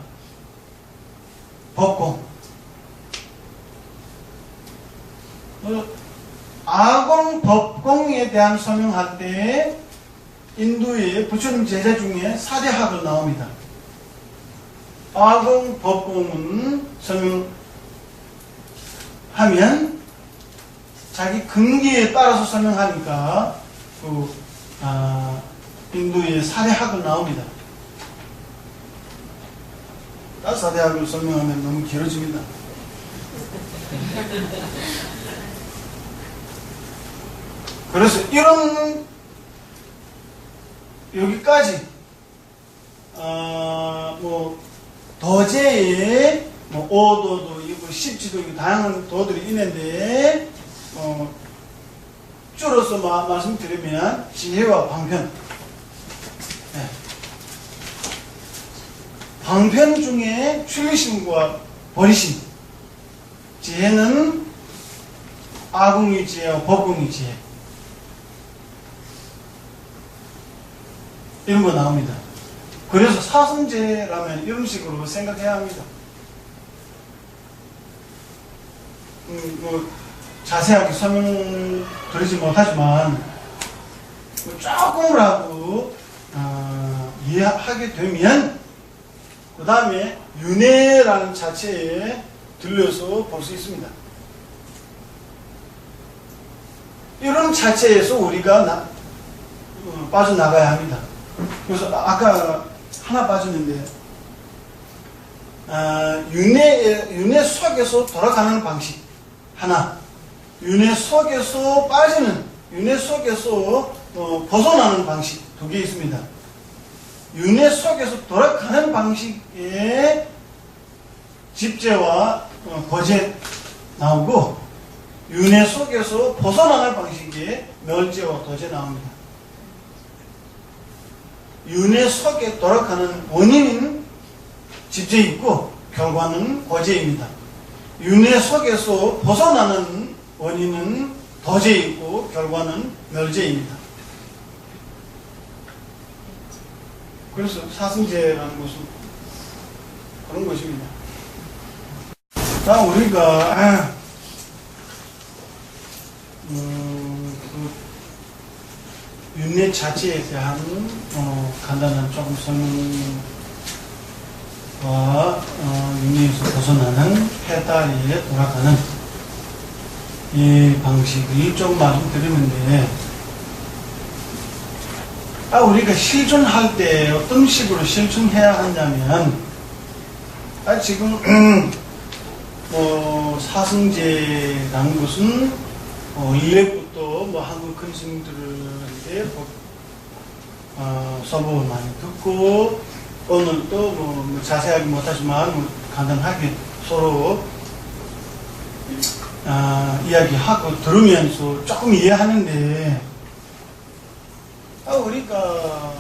법공. 아공, 법공에 대한 설명할 때 인도의 부처님 제자 중에 4대 학을 나옵니다. 아공, 법공은 설명하면 자기 근기에 따라서 설명하니까 인도의 4대 학을 나옵니다. 4대 학을 설명하면 너무 길어집니다. 그래서 이런 여기까지 도제에 오도도 있고 십지도 있고 다양한 도들이 있는데 줄여서 말씀드리면 지혜와 방편. 네. 방편 중에 출리심과 보리심. 지혜는 아궁의 지혜와 법궁의 지혜. 이런 거 나옵니다. 그래서 사성제라면 이런 식으로 생각해야 합니다. 자세하게 설명드리지 못하지만 조금이라도 이해하게 되면 그 다음에 윤회라는 자체에 들려서 볼 수 있습니다. 이런 자체에서 우리가 빠져나가야 합니다. 그래서 아까 하나 빠졌는데 윤회 속에서 돌아가는 방식 하나, 윤회 속에서 빠지는, 윤회 속에서 벗어나는 방식 두 개 있습니다. 윤회 속에서 돌아가는 방식에 집재와 거제 나오고, 윤회 속에서 벗어나는 방식에 멸재와 도제 나옵니다. 윤회 속에 돌아가는 원인은 집재 있고 결과는 거제입니다. 윤회 속에서 벗어나는 원인은 도제 있고 결과는 멸제입니다. 그래서 사승제라는 것은 그런 것입니다. 자, 우리가 윤회 자체에 대한 간단한 조금 설명과 윤회에서 벗어나는 해탈에 돌아가는 이 방식을 좀 말씀드리는데, 우리가 실천할 때 어떤 식으로 실천해야 하냐면, 지금 사승제라는 것은 일례부터 한국 큰 스님들한테 서법을 많이 듣고, 오늘 또 자세하게 못하지만 간단하게 서로 이야기하고 들으면서 조금 이해하는데, 우리가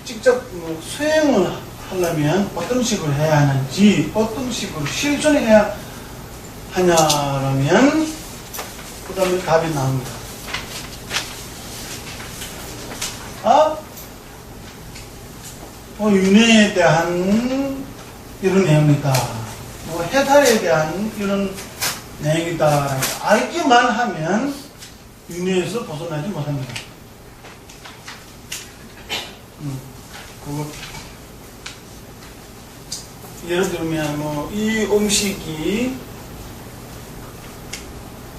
직접 수행을 하려면 어떤 식으로 해야 하는지, 어떤 식으로 실천해야 하냐라면 그 다음에 답이 나옵니다. 윤회에 대한 이런 내용이다. 해탈에 대한 이런 내용이다. 알기만 하면 윤회에서 벗어나지 못합니다. 예를 들면 이 음식이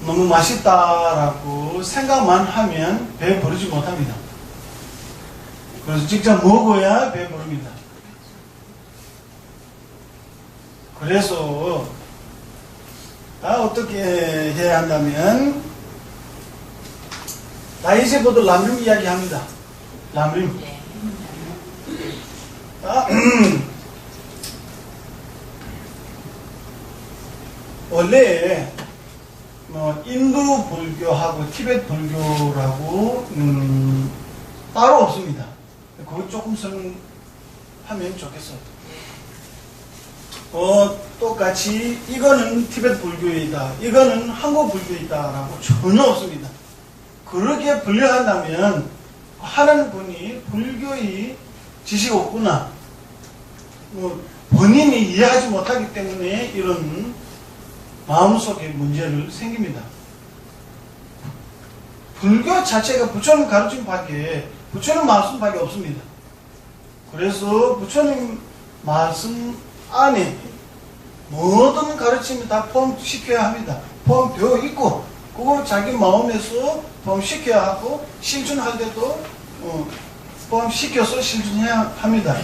너무 맛있다라고 생각만 하면 배 부르지 못합니다. 그래서 직접 먹어야 배 부릅니다. 그래서 어떻게 해야 한다면 이제부터 람림 이야기합니다. 람림. 원래 인도 불교하고 티베트 불교라고 따로 없습니다. 그거 조금 설명하면 좋겠어요. 똑같이 이거는 티베트 불교이다, 이거는 한국 불교이다라고 전혀 없습니다. 그렇게 분류한다면 하는 분이 불교의 지식이 없구나, 본인이 이해하지 못하기 때문에 이런 마음속에 문제를 생깁니다. 불교 자체가 부처님 가르침밖에, 부처님 말씀밖에 없습니다. 그래서 부처님 말씀 안에 모든 가르침이 다 포함시켜야 합니다. 포함되어 있고, 그걸 자기 마음에서 포함시켜야 하고, 실천할 때도 포함시켜서 실천해야 합니다.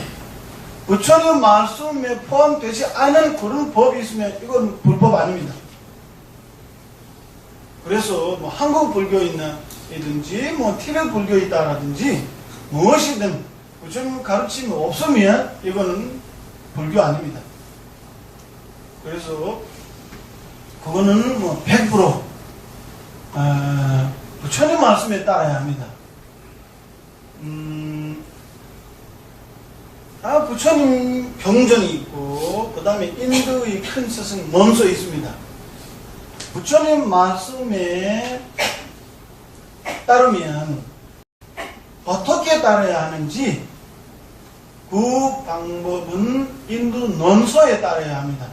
부처님 말씀에 포함되지 않은 그런 법이 있으면 이건 불법 아닙니다. 그래서 한국 불교이든지 티베트 불교이다라든지 무엇이든 부처님 가르침이 없으면 이거는 불교 아닙니다. 그래서 그거는 100% 부처님 말씀에 따라야 합니다. 부처님 경전이 있고, 그 다음에 인도의 큰 스승 논서 있습니다. 부처님 말씀에 따르면 어떻게 따라야 하는지 그 방법은 인도 논서에 따라야 합니다.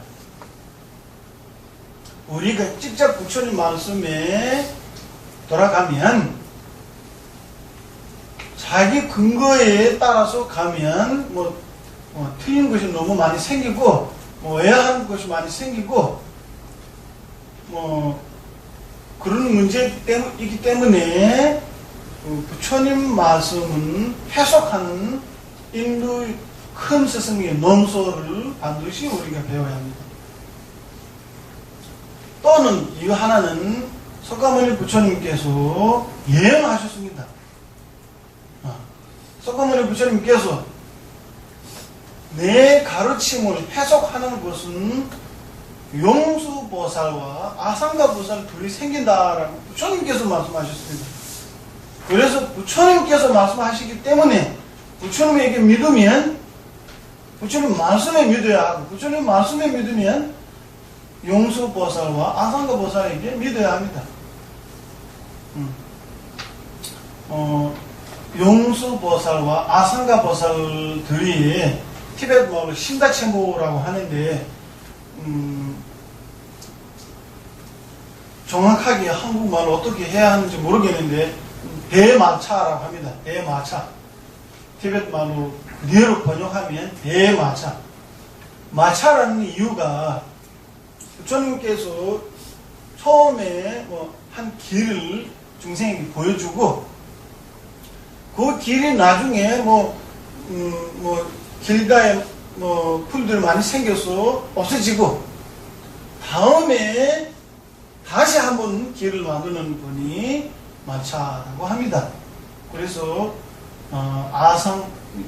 우리가 직접 부처님 말씀에 돌아가면 자기 근거에 따라서 가면 틀린 것이 너무 많이 생기고 오해하는 것이 많이 생기고 그런 문제이기 때문에 부처님 말씀은 해석하는 인도의 큰 스승의 논서를 반드시 우리가 배워야 합니다. 또는 이 하나는 석가모니 부처님께서 예언하셨습니다. 석가모니 부처님께서 내 가르침을 해석하는 것은 용수보살과 아상가보살 둘이 생긴다라고 부처님께서 말씀하셨습니다. 그래서 부처님께서 말씀하시기 때문에 부처님에게 믿으면 부처님 말씀에 믿어야 하고, 부처님 말씀에 믿으면 용수보살과 아상가보살에게 믿어야 합니다. 용수보살과 아상가보살들이 티베트 말로 신다체모라고 하는데 정확하게 한국말로 어떻게 해야 하는지 모르겠는데 대마차라고 합니다. 대마차. 티베트 말로 그대로 번역하면 대마차. 마차라는 이유가 부처님께서 처음에 한 길을 중생에게 보여주고, 그 길이 나중에 길가에 풀들이 많이 생겨서 없어지고, 다음에 다시 한번 길을 만드는 분이 마차라고 합니다. 그래서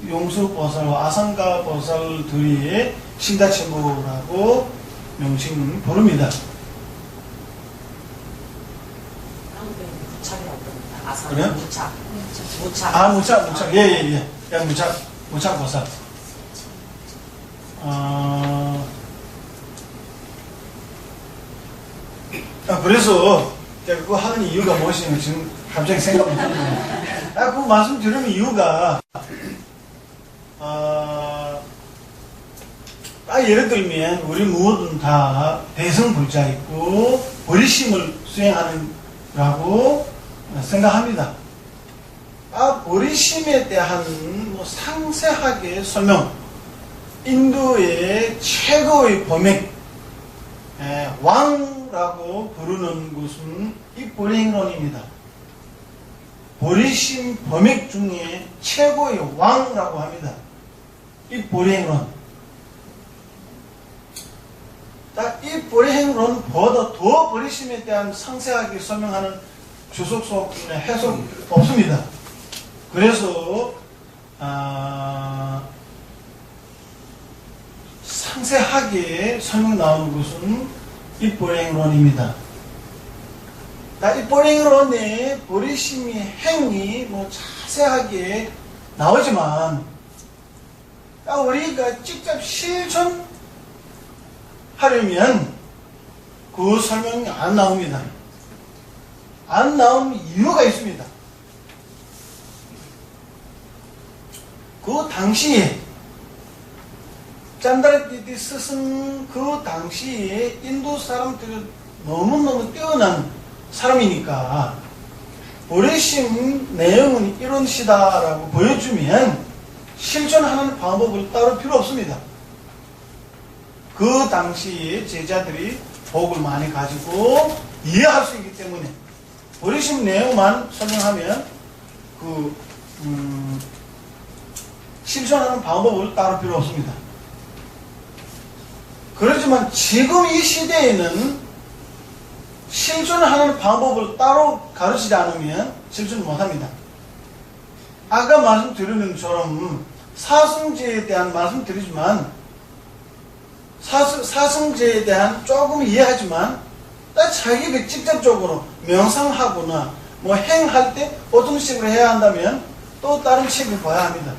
용수보살과 아상가보살들이 신다체모라고 명칭을 부릅니다. 한국에는 무차가 없답니다. 아상 그래요? 무차. 무착. 아, 무착. 예. 무착 보살. 그래서 제가 그거 하는 이유가 무엇인지 지금 갑자기 생각 못하는데, 그 말씀 들으면 이유가, 예를 들면 우리 모든 다 대성불자 있고 버리심을 수행하는라고 생각합니다. 버리심에 대한 상세하게 설명, 인도의 최고의 범액, 왕라고 부르는 것은 이 보리행론입니다. 버리심 범액 중에 최고의 왕라고 합니다. 이 보리행론. 이 보리행론보다 더 버리심에 대한 상세하게 설명하는 주석서, 해석 없습니다. 그래서 상세하게 설명 나오는 것은 이 보리행론입니다. 이 보리행론에 버리심의 행위 자세하게 나오지만 우리가 직접 실천하려면 그 설명이 안 나옵니다. 안 나오는 이유가 있습니다. 그 당시에 짠다라띠띠 스승 그 당시에 인도 사람들이 너무너무 뛰어난 사람이니까 버리심 내용은 이런 시다라고 보여주면 실천하는 방법을 따로 필요 없습니다. 그 당시에 제자들이 복을 많이 가지고 이해할 수 있기 때문에 버리심 내용만 설명하면 실천하는 방법을 따로 필요 없습니다. 그렇지만 지금 이 시대에는 실천하는 방법을 따로 가르치지 않으면 실천 못합니다. 아까 말씀드린 것처럼 사승제에 대한 말씀드리지만 사승제에 대한 조금 이해하지만 자기가 직접적으로 명상하거나 행할 때 어떤 식으로 해야 한다면 또 다른 책을 봐야 합니다.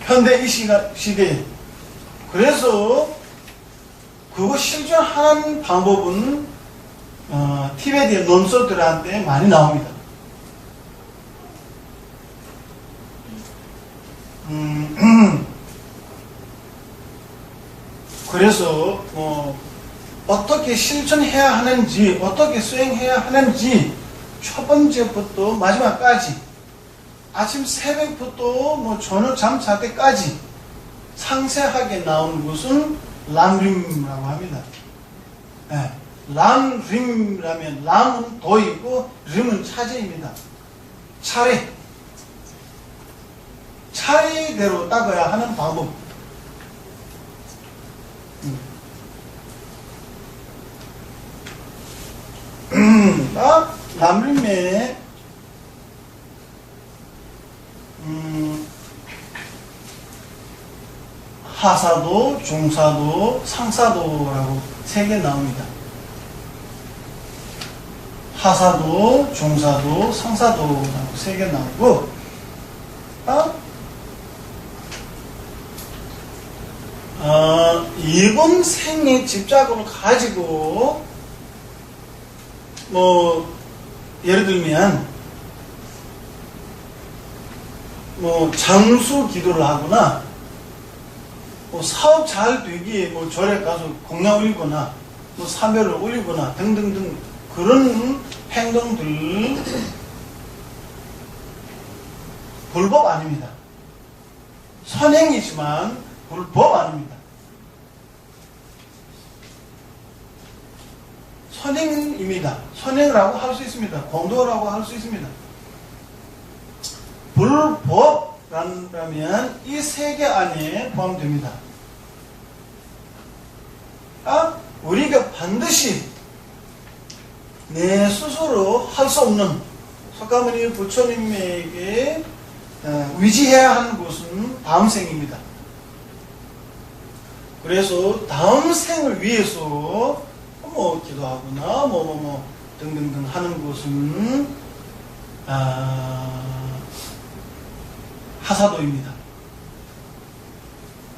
현대 이 시대에. 그래서 그거 실천하는 방법은 티베트의 논설들한테 많이 나옵니다. 그래서 어떻게 실천해야 하는지, 어떻게 수행해야 하는지 첫 번째부터 마지막까지 아침 새벽부터 저녁 잠잘 때까지 상세하게 나오는 것은 람림이라고 합니다. 람림이라면 람은 도이고 림은 차제입니다. 차례대로 닦아야 하는 방법. 람림에 하사도, 중사도, 상사도라고 3개 나옵니다. 하사도, 중사도, 상사도라고 3개 나오고, 이번 생의 집착을 가지고, 예를 들면, 장수 기도를 하거나, 사업 잘 되기에 절에 가서 공양 올리거나, 사멸을 올리거나, 등등등, 그런 행동들, 불법 아닙니다. 선행이지만, 불법 아닙니다. 선행입니다. 선행이라고 할 수 있습니다. 공도라고 할 수 있습니다. 불법이라면 이 3개 안에 포함됩니다. 우리가 반드시 내 스스로 할 수 없는 석가모니 부처님에게 위지해야 하는 것은 다음 생입니다. 그래서 다음 생을 위해서 기도하거나 등등등 하는 것은 하사도입니다.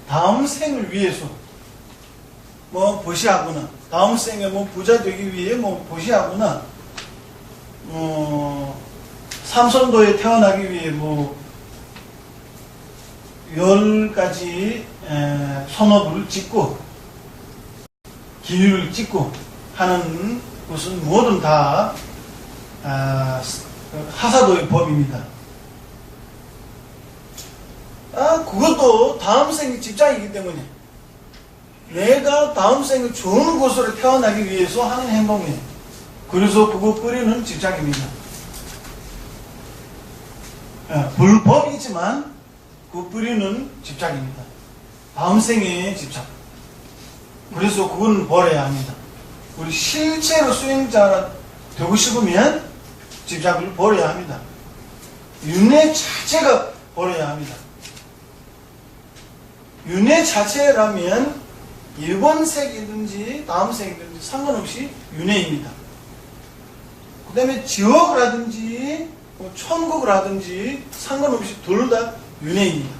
다음 생을 위해서 뭐 보시하거나 다음 생에 뭐 부자 되기 위해 뭐 보시하거나 삼선도에 태어나기 위해 뭐 10가지 선업을 짓고 기류를 짓고 하는 것은 모든 다 하사도의 법입니다. 그것도 다음 생의 집장이기 때문에 내가 다음 생에 좋은 곳으로 태어나기 위해서 하는 행동이에요. 그래서 그거 뿌리는 집착입니다. 불법이지만 그 뿌리는 집착입니다. 다음 생의 집착. 그래서 그건 버려야 합니다. 우리 실제로 수행자가 되고 싶으면 집착을 버려야 합니다. 윤회 자체가 버려야 합니다. 윤회 자체라면 이번 생이든지 다음 생이든지 상관없이 윤회입니다. 그 다음에 지옥이라든지 천국이라든지 상관없이 둘 다 윤회입니다.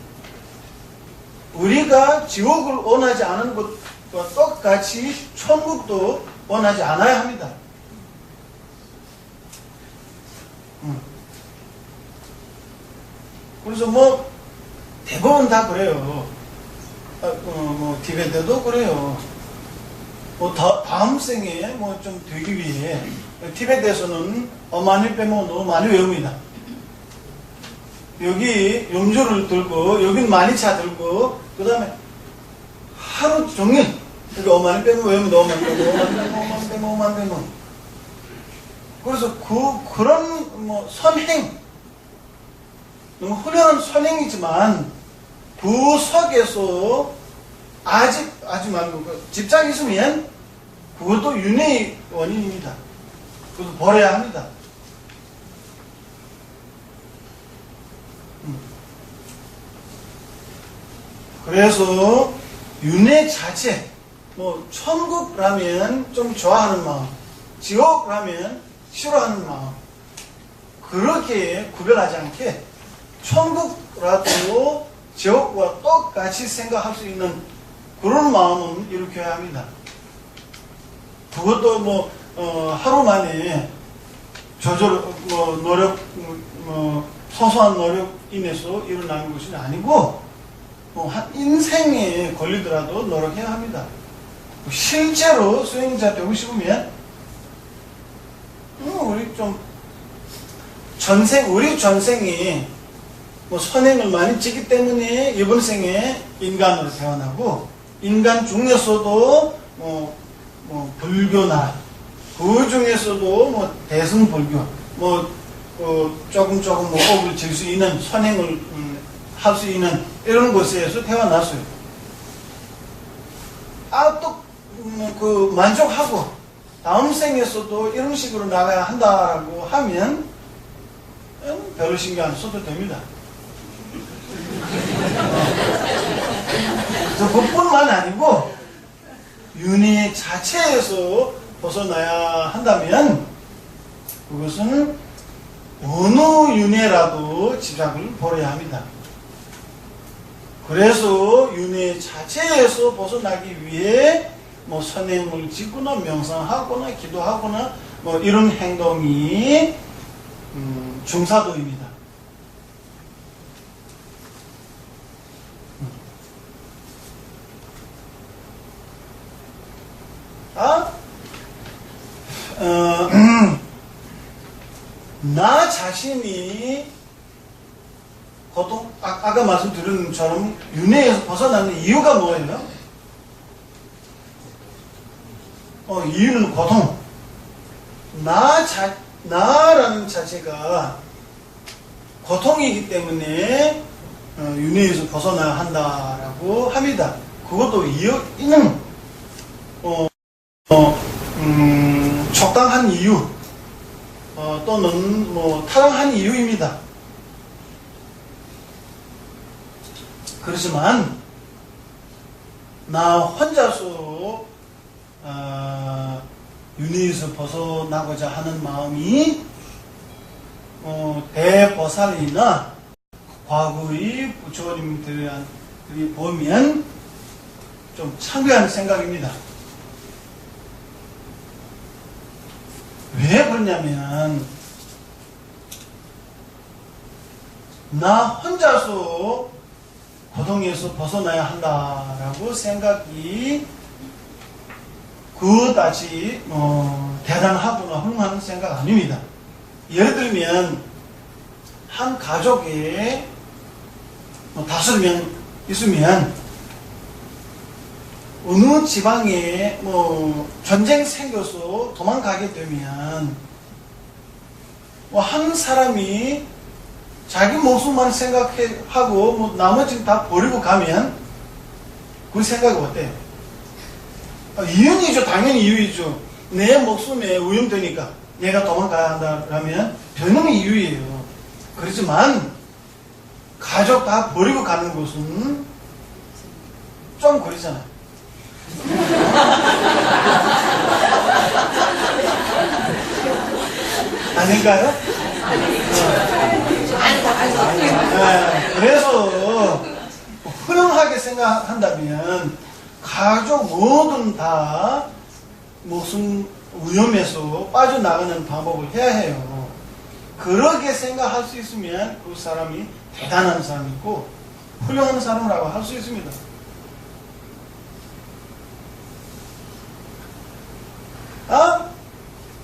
우리가 지옥을 원하지 않은 것과 똑같이 천국도 원하지 않아야 합니다. 그래서 뭐 대부분 다 그래요. 티베트도 그래요. 다음 생에 뭐 좀 되기 위해 티베트에서는 어마니 빼면 너무 많이 외웁니다. 여기 염주를 들고 여긴 많이차 들고 그 다음에 하루 종일 여기 어마니 빼면 외우면 너무 많이 빼면 오만 빼면 그래서 그런 뭐 선행 너무 훌륭한 선행이지만 그 속에서 아주 말고 집착이 있으면 그것도 윤회의 원인입니다. 그것도 버려야 합니다. 그래서 윤회 자체 뭐 천국라면 좀 좋아하는 마음, 지옥라면 싫어하는 마음 그렇게 구별하지 않게 천국라도 지옥과 똑같이 생각할 수 있는 그런 마음은 일으켜야 합니다. 그것도 뭐 하루 만에 노력 소소한 노력 인해서 일어나는 것이 아니고 한 인생에 걸리더라도 노력해야 합니다. 실제로 수행자 되고 싶으면 우리 전생이 뭐 선행을 많이 찍기 때문에 이번 생에 인간으로 태어나고 인간 중에서도 불교나 그 중에서도 뭐 대승불교 조금 업을 질 수 있는 선행을 할 수 있는 이런 곳에서 태어났어요. 또 만족하고 다음 생에서도 이런 식으로 나가야 한다라고 하면 별로 신경 안 써도 됩니다. 그것뿐만 아니고 윤회 자체에서 벗어나야 한다면 그것은 어느 윤회라도 집착을 버려야 합니다. 그래서 윤회 자체에서 벗어나기 위해 뭐 선행을 짓거나 명상하거나 기도하거나 뭐 이런 행동이 중사도입니다. 나 자신이 고통, 아까 말씀드린 것처럼 윤회에서 벗어나는 이유가 뭐예요? 이유는 고통. 나라는 자체가 고통이기 때문에 윤회에서 벗어나야 한다라고 합니다. 그것도 이유는 적당한 이유 또는 뭐 타당한 이유입니다. 그렇지만 나 혼자서 윤회에서 벗어나고자 하는 마음이 대보살이나 과거의 부처님들이 보면 좀 참교하는 생각입니다. 왜 그러냐면 나 혼자서 고통에서 벗어나야 한다라고 생각이 그다지 대단하거나 훌륭한 생각 아닙니다. 예를 들면 한 가족에 5명 있으면 어느 지방에 전쟁 생겨서 도망가게 되면 한 사람이 자기 목숨만 생각하고 나머지는 다 버리고 가면 그 생각이 어때요? 이윤이죠. 당연히 이유이죠. 내 목숨에 위험되니까 내가 도망가야 한다라면 변놈의 이유예요. 그렇지만 가족 다 버리고 가는 것은 좀 그러잖아요. 아닌가요? 그래서 훌륭하게 생각한다면 가족 모든 다 목숨 위험에서 빠져나가는 방법을 해야 해요. 그렇게 생각할 수 있으면 그 사람이 대단한 사람이고 훌륭한 사람이라고 할 수 있습니다.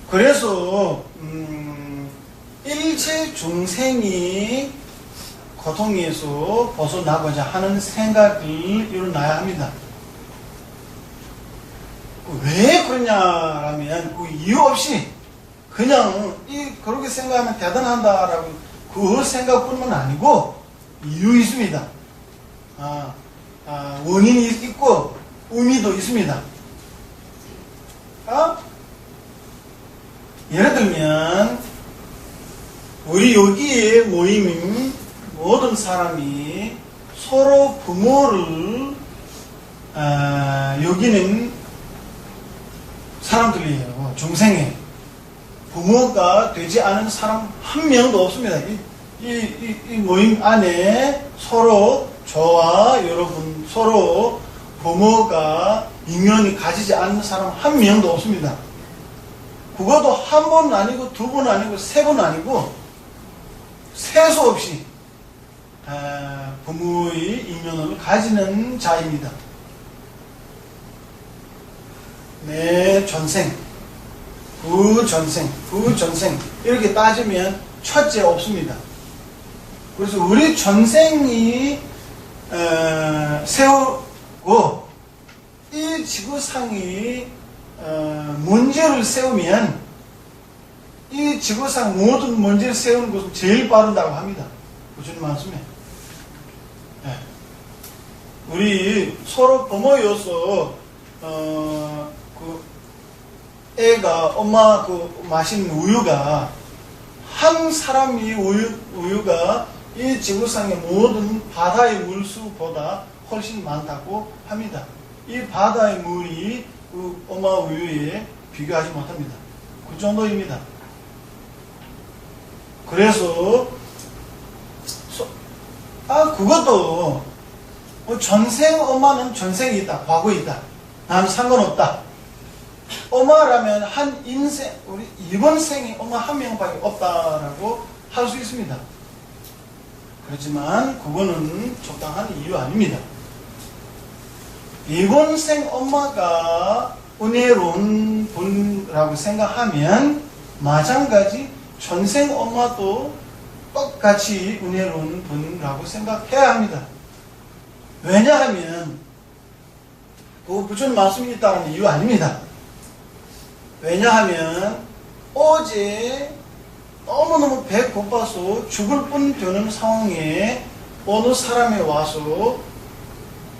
그래서 일체 중생이 고통에서 벗어나고자 하는 생각이 일어나야 합니다. 왜 그러냐라면 그 이유 없이 그냥 그렇게 생각하면 대단하다라고 그 생각뿐만 아니고 이유 있습니다. 원인이 있고 의미도 있습니다. 예를 들면 우리 여기에 모임인 모든 사람이 서로 부모를 여기는 사람들이에요. 중생에 부모가 되지 않은 사람 한 명도 없습니다. 이 모임 안에 서로 저와 여러분 서로 부모가 인연이 가지지 않는 사람 한 명도 없습니다. 그것도 한 번 아니고 두 번 아니고 세 번 아니고 세수 없이 부모의 인연을 가지는 자입니다. 내 전생, 그 전생 이렇게 따지면 첫째 없습니다. 그래서 우리 전생이 세우고 이 지구상이 문제를 세우면 이 지구상 모든 문제를 세우는 것은 제일 빠르다고 합니다. 부처님 말씀에. 우리 서로 부모여서 그 애가 엄마 그 마신 우유가 한 사람이 우유가 이 지구상의 모든 바다의 물수보다 훨씬 많다고 합니다. 이 바다의 물이 그 엄마 우유에 비교하지 못합니다. 그 정도입니다. 그래서 그것도 전생 엄마는 전생이 있다, 과거에 있다. 나는 상관없다. 엄마라면 한 인생, 우리 이번 생에 엄마 한 명밖에 없다라고 할 수 있습니다. 그렇지만 그거는 적당한 이유 아닙니다. 이번 생 엄마가 은혜로운 분이라고 생각하면 마찬가지 전생 엄마도 똑같이 은혜로운 분이라고 생각해야 합니다. 왜냐하면 그 부처님 말씀이 있다는 이유 아닙니다. 왜냐하면 어제 너무너무 배 고파서 죽을 뻔 되는 상황에 어느 사람이 와서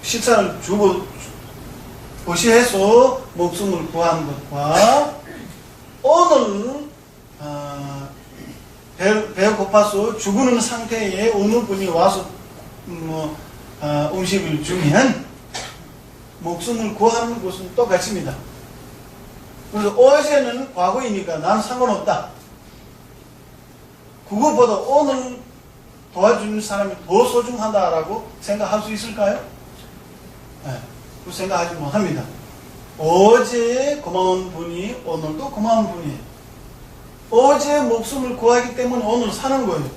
식사를 주고 보시해서 목숨을 구한 것과 오늘 배 고파서 죽는 상태에 어느 분이 와서 음식을 주면 목숨을 구하는 것은 똑같습니다. 그래서 어제는 과거이니까 난 상관없다. 그거보다 오늘 도와주는 사람이 더 소중하다라고 생각할 수 있을까요? 네, 그 생각하지 못합니다. 어제 고마운 분이 오늘도 고마운 분이에요. 어제 목숨을 구하기 때문에 오늘 사는 거예요.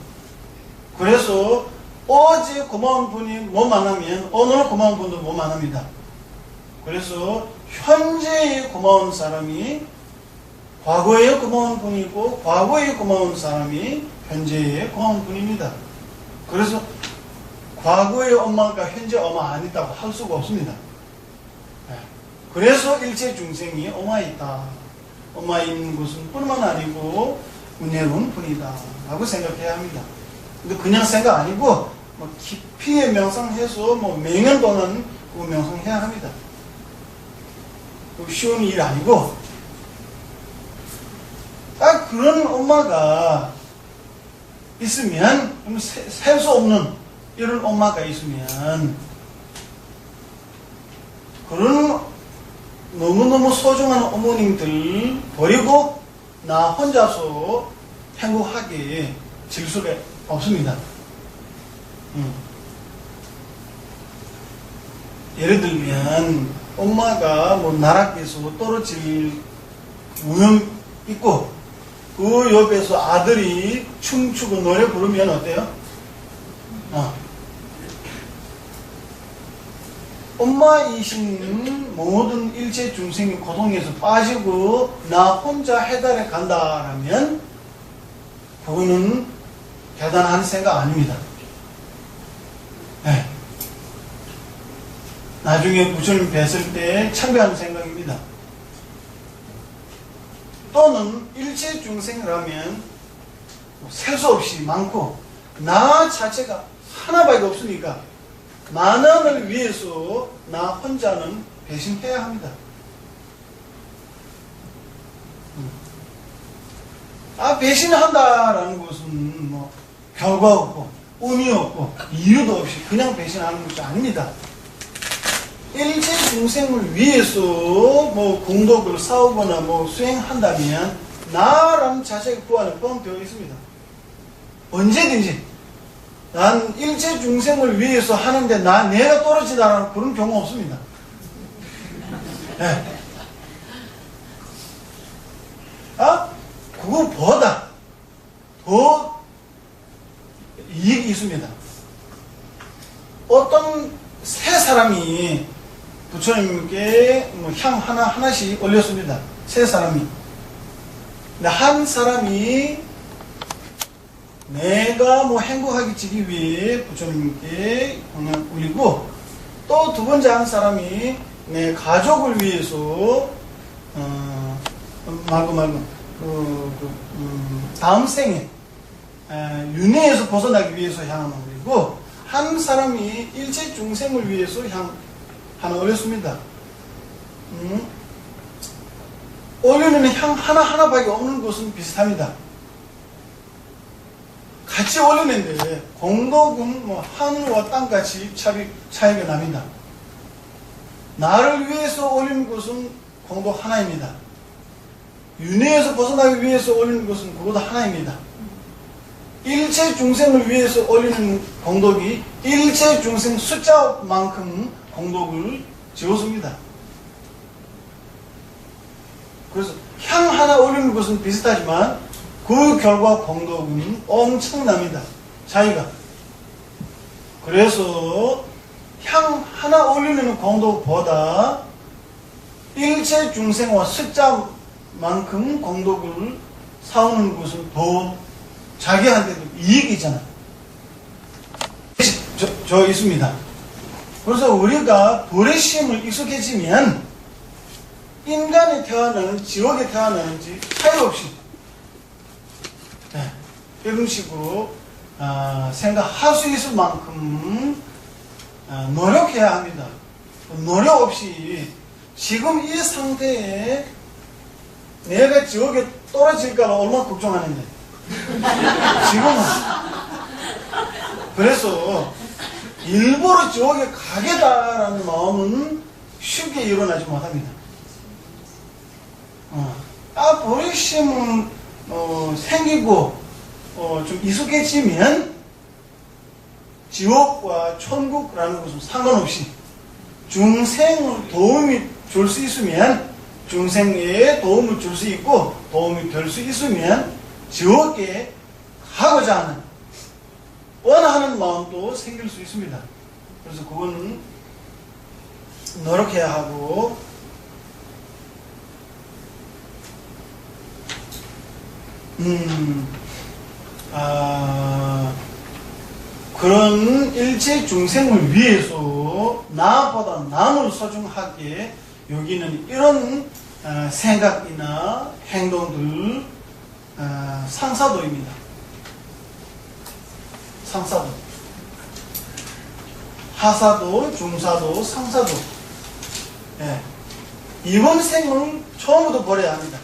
그래서 어제 고마운 분이 못 만나면 오늘 고마운 분도 못 만납니다. 그래서 현재에 고마운 사람이 과거에 고마운 분이고 과거에 고마운 사람이 현재에 고마운 분입니다. 그래서 과거의 엄마가 현재 엄마 아니다고 할 수가 없습니다. 그래서 일체 중생이 엄마에 있다. 엄마에 있는 것은 뿐만 아니고 은혜로운 분이다 라고 생각해야 합니다. 근데 그냥 생각 아니고 뭐 깊이 명상해서 뭐 매년 동안 그 명상해야 합니다. 쉬운 일 아니고 딱 그런 엄마가 있으면 셀 수 없는 이런 엄마가 있으면 그런 너무너무 소중한 어머님들 버리고 나 혼자서 행복하게 질 수가 없습니다. 예를 들면 엄마가 뭐 나락에서 떨어질 위험 있고 그 옆에서 아들이 춤추고 노래 부르면 어때요? 엄마이신 모든 일체 중생이 고통에서 빠지고 나 혼자 해달에 간다라면 그거는 대단한 생각 아닙니다. 네. 나중에 부처님 뵀을 때 참배하는 생각입니다. 또는 일체 중생이라면 셀 수 없이 많고 나 자체가 하나밖에 없으니까 만원을 위해서 나 혼자는 배신해야 합니다. 배신한다라는 것은 뭐 결과 없고 의미 없고 이유도 없이 그냥 배신하는 것이 아닙니다. 일체 중생을 위해서 뭐 공덕을 쌓거나 뭐 수행한다면 나라는 자체가 그 안에 포함되어 있습니다. 언제든지 난 일체 중생을 위해서 하는데 내가 떨어지다라는 그런 경우 없습니다. 네. 그거보다 더 이익이 있습니다. 어떤 세 사람이 부처님께 향 하나씩 올렸습니다. 세 사람이. 근데 한 사람이 내가 뭐 행복하게 지기 위해 부처님께 그냥 올리고 또 두 번째 한 사람이 내 가족을 위해서 다음 생에 윤회에서 벗어나기 위해서 향을 올리고 한 사람이 일체 중생을 위해서 향 하나 올렸습니다. 올리는 향 하나밖에 없는 것은 비슷합니다. 같이 올리는데 공덕은 뭐 하늘과 땅같이 차이가 납니다. 나를 위해서 올리는 것은 공덕 하나입니다. 윤회에서 벗어나기 위해서 올리는 것은 그것도 하나입니다. 일체 중생을 위해서 올리는 공덕이 일체 중생 숫자만큼 공덕을 지었습니다. 그래서 향 하나 올리는 것은 비슷하지만 그 결과 공덕은 엄청납니다. 차이가. 그래서 향 하나 올리는 공덕보다 일체 중생과 숫자만큼 공덕을 쌓는 것은 더 자기한테도 이익이잖아요. 저 있습니다. 그래서 우리가 불의 시험을 익숙해지면 인간이 태어나는지 지옥에 태어나는지 차이 없이 이런 식으로 생각할 수 있을 만큼 노력해야 합니다. 노력 없이 지금 이 상태에 내가 지옥에 떨어질까 얼마나 걱정하는데 지금은 그래서 일부러 지옥에 가겠다라는 마음은 쉽게 일어나지 못합니다. 보리심은 생기고 좀 익숙해지면 지옥과 천국이라는 것은 상관없이 중생을 도움이 줄 수 있으면 중생에 도움을 줄 수 있고 도움이 될 수 있으면 지옥에 가고자 하는 원하는 마음도 생길 수 있습니다. 그래서 그거는 노력해야 하고 그런 일체 중생을 위해서 나보다 남을 소중하게 여기는 이런 생각이나 행동들 상사도입니다. 상사도, 하사도, 중사도, 상사도. 이번 생을 처음부터 버려야 합니다.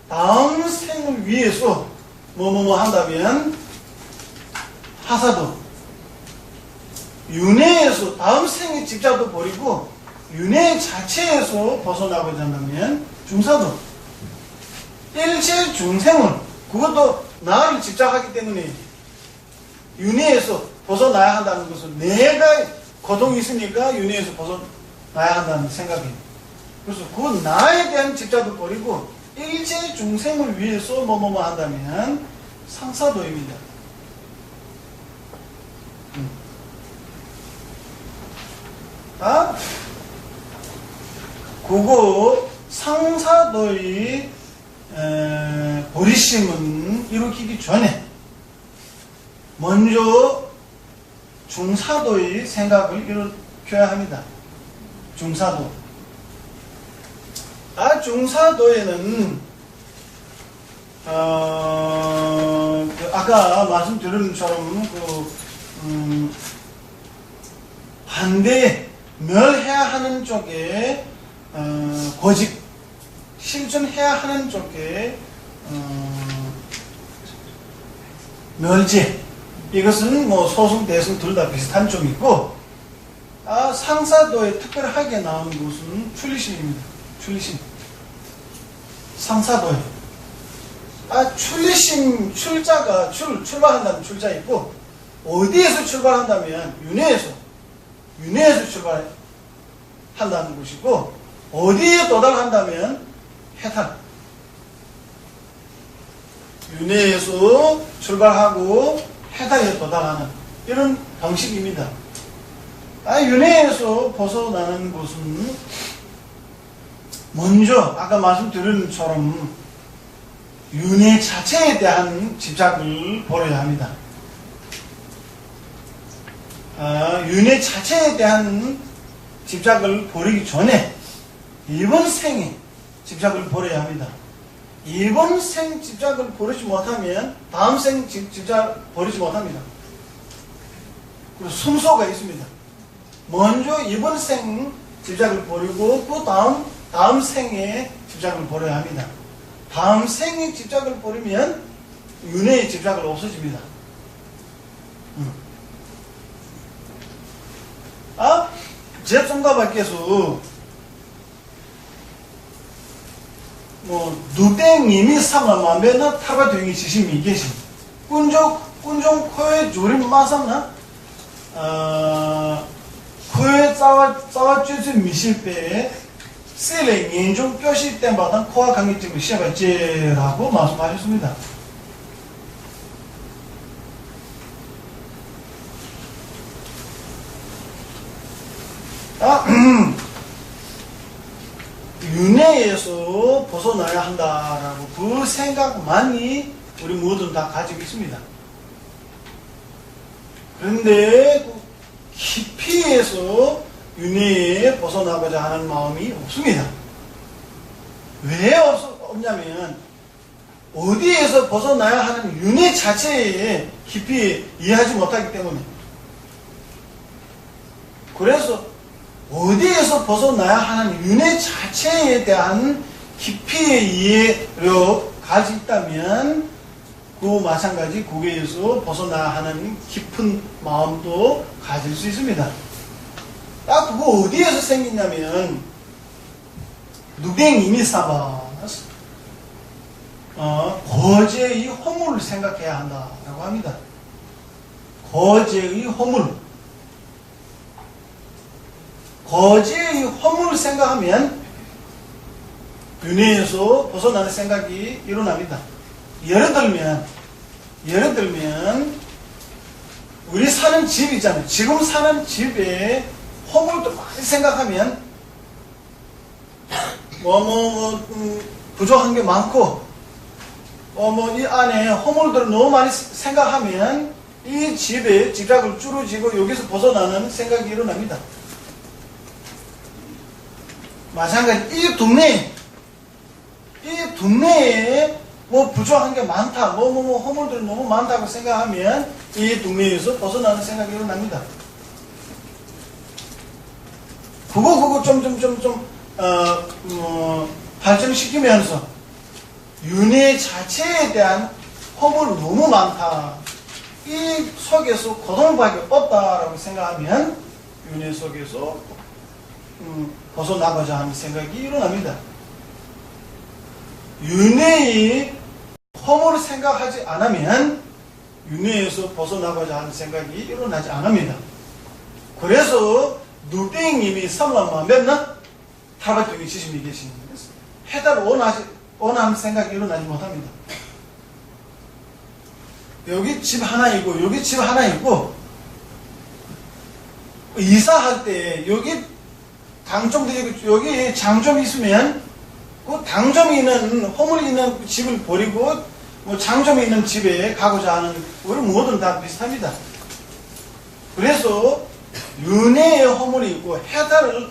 다음 생을 위해서 뭐뭐뭐 한다면 하사도, 윤회에서 다음 생의 집착도 버리고 윤회 자체에서 벗어나고자 한다면 중사도, 일체 중생을, 그것도 나를 집착하기 때문에 윤회에서 벗어나야 한다는 것은 내가 고통이 있으니까 윤회에서 벗어나야 한다는 생각이에요. 그래서 그 나에 대한 집착도 버리고 일체 중생을 위해서 뭐뭐뭐 한다면 상사도입니다. 그거 상사도의 버리심은 일으키기 전에 먼저 중사도의 생각을 일으켜야 합니다. 중사도. 중사도에는 아까 말씀드린 것처럼 반대 멸해야 하는 쪽에 고집 실천해야 하는 쪽에 멸제, 이것은 뭐 소승 대승 둘 다 비슷한 점이 있고 상사도에 특별하게 나온 것은 출리심입니다. 출리심. 상사도에 출리심, 출자가 출발한다는 출자 있고 어디에서 출발한다면 윤회에서 출발한다는 것이고 어디에 도달한다면 해탈, 윤회에서 출발하고 해탈에 도달하는 이런 방식입니다. 윤회에서 벗어나는 것은 먼저 아까 말씀드린 것처럼 윤회 자체에 대한 집착을 버려야 합니다. 윤회 자체에 대한 집착을 버리기 전에 이번 생에 집착을 버려야 합니다. 이번 생 집착을 버리지 못하면 다음 생 집착을 버리지 못합니다. 그리고 순서가 있습니다. 먼저 이번 생 집착을 버리고 또 다음 생에 집착을 버려야 합니다. 다음 생에 집착을 버리면 윤회의 집착을 없어집니다. 제성가밖에서 누땡님이 삼아만배나 타바등이 지심이 계신 꾼종 코에 조림 마삼나 코에 짜와쭈즈 미실때 셀의 년종 뼈실 땐바탕 코와 강기증을 시작했지라고 말씀하셨습니다. 윤회에서 벗어나야 한다라고 그 생각만이 우리 모두는 다 가지고 있습니다. 그런데 깊이에서 윤회에 벗어나고자 하는 마음이 없습니다. 왜 없냐면 어디에서 벗어나야 하는 윤회 자체에 깊이 이해하지 못하기 때문에, 그래서 어디에서 벗어나야 하는 윤회 자체에 대한 깊이의 이해력 가지고 있다면 그 마찬가지 거기에서 벗어나야 하는 깊은 마음도 가질 수 있습니다. 그거 어디에서 생기냐면 누댕이미 사바 거제의 허물을 생각해야 한다라고 합니다. 거제의 허물. 거제의 허물을 생각하면 윤회에서 벗어나는 생각이 일어납니다. 예를 들면 우리 사는 집 있잖아요. 지금 사는 집에 허물도 많이 생각하면 부족한 게 많고 이 안에 허물들을 너무 많이 생각하면 이 집의 집약을 줄어지고 여기서 벗어나는 생각이 일어납니다. 마찬가지 이 동네에 부족한 게 많다, 허물들이 너무 많다고 생각하면 이 동네에서 벗어나는 생각이 일어납니다. 그거 발전시키면서 윤회 자체에 대한 허물이 너무 많다. 이 속에서 고통밖에 없다라고 생각하면 윤회 속에서 벗어나고자 하는 생각이 일어납니다. 윤회의 허물을 생각하지 않으면 윤회에서 벗어나고자 하는 생각이 일어나지 않습니다. 그래서 누땡님이 삼란마 맨날 타바쪽에 지심이 계시는 거예요. 해달 원하는 생각이 일어나지 못합니다. 여기 집 하나 있고 여기 집 하나 있고 이사할 때 여기 당점도 있고 여기 장점이 있으면 그 당점이 있는 허물이 있는 집을 버리고 장점이 있는 집에 가고자 하는 우리 모든 다 비슷합니다. 그래서 윤회의 허물이 있고 해달을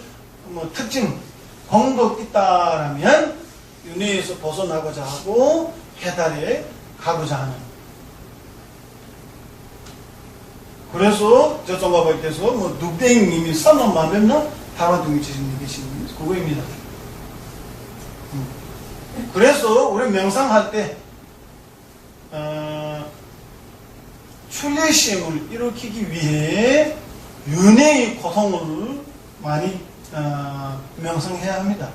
특징 공덕 있다라면 윤회에서 벗어나고자 하고 해달에 가고자 하는. 그래서 저쪽가 볼 때서 누땡님이 썸만 만들면 다바둥이 지신이 계시는 그거입니다. 그래서 우리 명상할 때 출례심을 일으키기 위해 윤회의 고통을 많이 명상해야 합니다.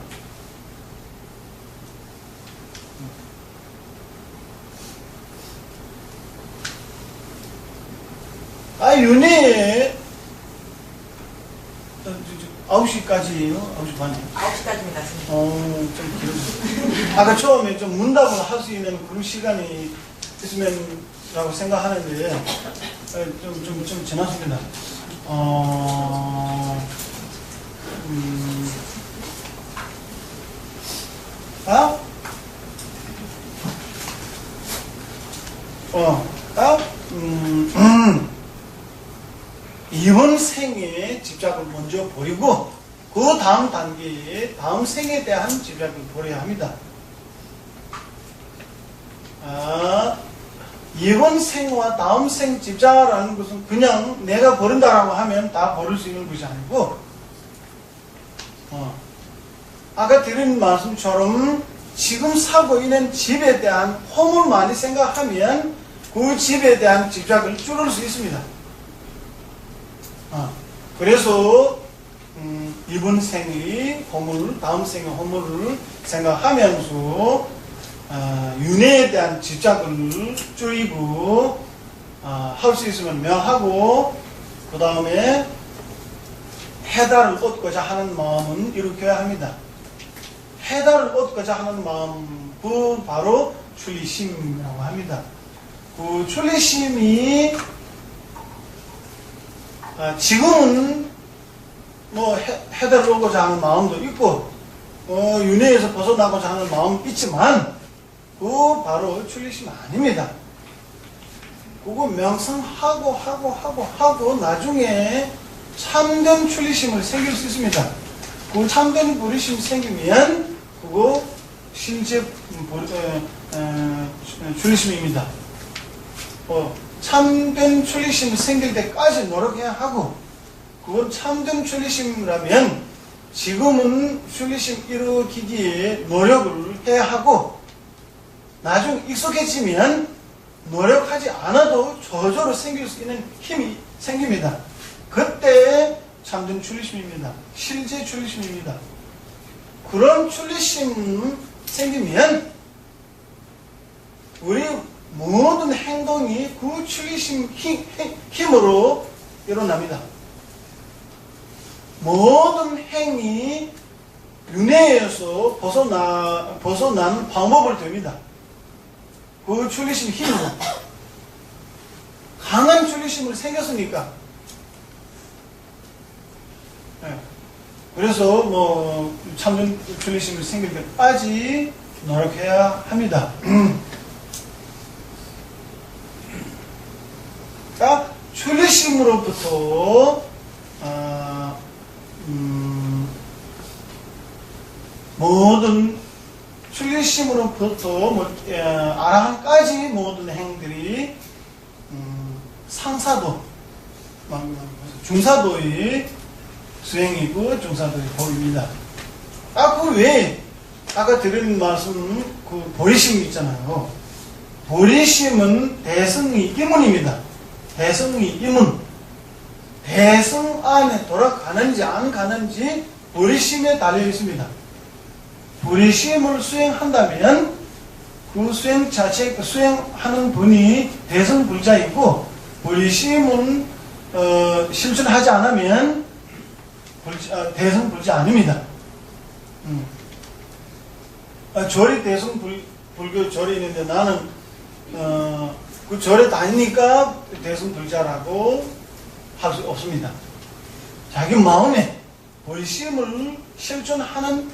윤회에 9시까지예요? 9시 반이에요? 9시까지입니다. 좀 길어요. 아까 처음에 좀 문답을 할 수 있는 그런 시간이 있으면 라고 생각하는데 좀 지났습니다. 이번 생에 집착을 먼저 버리고 그 다음 단계에 다음 생에 대한 집착을 버려야 합니다. 이번 생과 다음 생 집착이라는 것은 그냥 내가 버린다라고 하면 다 버릴 수 있는 것이 아니고 아까 드린 말씀처럼 지금 살고 있는 집에 대한 허물 많이 생각하면 그 집에 대한 집착을 줄일 수 있습니다. 그래서 이번 생의 허물, 다음 생의 허물을 생각하면서 윤회에 대한 집착을 줄이고 할 수 있으면 명하고 그 다음에 해달을 얻고자 하는 마음은 일으켜야 합니다. 해달을 얻고자 하는 마음, 그 바로 출리심이라고 합니다. 그 출리심이 지금은 해달을 얻고자 하는 마음도 있고 윤회에서 벗어나고자 하는 마음이 있지만 그 바로 출리심 아닙니다. 그거 명상하고 나중에 참된 출리심을 생길 수 있습니다. 그 참된 출리심 생기면 그거 실제 출리심입니다. 참된 출리심이 생길 때까지 노력해야 하고 그건 참된 출리심이라면 지금은 출리심 일으키기에 노력을 해야 하고 나중 익숙해지면 노력하지 않아도 저절로 생길 수 있는 힘이 생깁니다. 그때 참된 출리심입니다. 실제 출리심입니다. 그런 출리심 생기면 우리 모든 행동이 그 출리심 힘으로 일어납니다. 모든 행위 윤회에서 벗어나는 방법을 됩니다. 그 출리심 힘으로. 강한 출리심을 생겼으니까. 네. 그래서 뭐 참된 출리심을 생길 때까지 노력해야 합니다. 자, 출리심으로부터 모든 출리심으로부터 아라한까지 모든 행들이 상사도, 중사도의 수행이고 중사도의 법입니다. 그 외에 아까 드린 말씀 그 보리심 있잖아요. 보리심은 대승의 이문입니다. 대승의 이문. 대승 안에 돌아가는지 안 가는지 보리심에 달려 있습니다. 보리심을 수행한다면 그 수행 자체, 수행하는 분이 대승불자이고, 보리심은 실천하지 않으면 대승불자 아닙니다. 절이 대승불교 절이 있는데 나는 그 절에 다니니까 대승불자라고 할 수 없습니다. 자기 마음에 보리심을 실천하는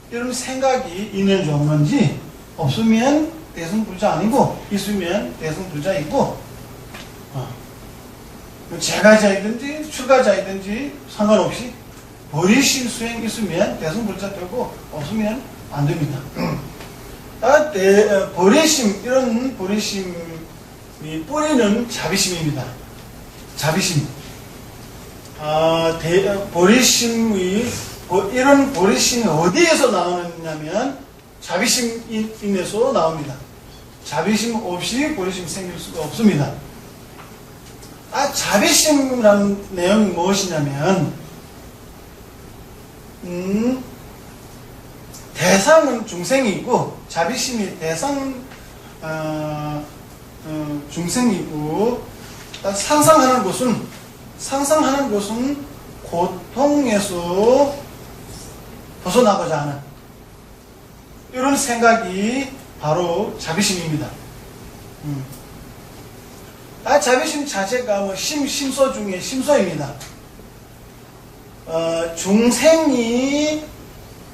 이런 생각이 있는지 없는지, 없으면 대승불자 아니고 있으면 대승불자이고, 재가자이든지 출가자이든지 상관없이 보리심 수행 있으면 대승불자 되고 없으면 안 됩니다. 보리심, 이런 보리심이 뿌리는 자비심입니다. 자비심. 이런 보리심이 어디에서 나오느냐면 자비심에서 나옵니다. 자비심 없이 보리심 생길 수가 없습니다. 자비심이라는 내용이 무엇이냐면, 대상은 중생이고, 자비심이 대상, 중생이고, 상상하는 것은 고통에서 벗어나고자 하는 이런 생각이 바로 자비심입니다. 자비심 자체가 뭐 심소 중에 심소입니다. 중생이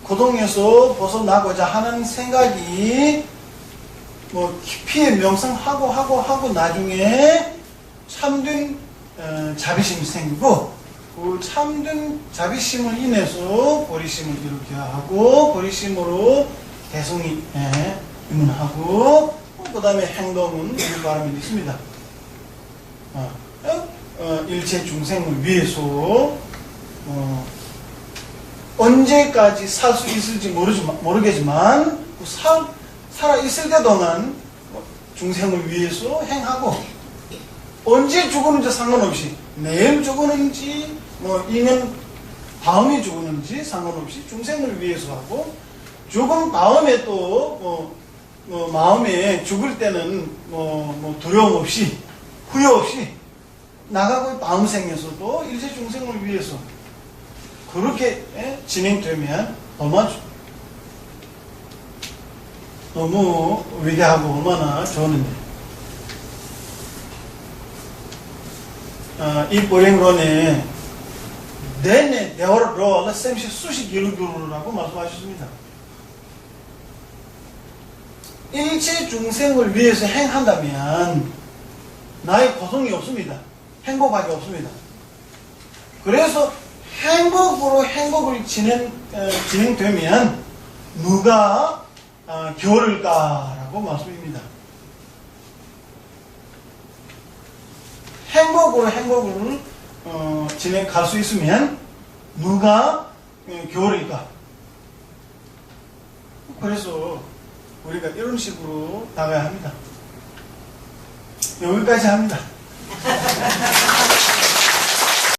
고통에서 벗어나고자 하는 생각이 뭐 깊이 명상하고 나중에 참된 자비심이 생기고, 그 참된 자비심을 인해서 보리심을 이렇게 하고, 보리심으로 대승이 입문하고, 그 다음에 행동은 일바람이 있습니다. 일체 중생을 위해서 언제까지 살 수 있을지 모르겠지만 살아있을 때 동안 중생을 위해서 행하고, 언제 죽었는지 상관없이, 내일 죽었는지 뭐 2년 다음에 죽었는지 상관없이 중생을 위해서 하고, 죽은 다음에 또 마음에 죽을 때는 두려움 없이, 후회 없이 나가고, 다음 생에서도 일체 중생을 위해서 그렇게 진행되면 너무 위대하고 얼마나 좋은데. 이 보행론에 내내 대화로 알라 쌤시 수식 이루기라고 말씀하셨습니다. 일체 중생을 위해서 행한다면 나의 고통이 없습니다. 행복하기 없습니다. 그래서 행복을 진행되면 누가 겨울을까라고 말씀입니다. 행복을 진행할 수 있으면 누가 겨울일까? 그래서 우리가 이런 식으로 나가야 합니다. 여기까지 합니다.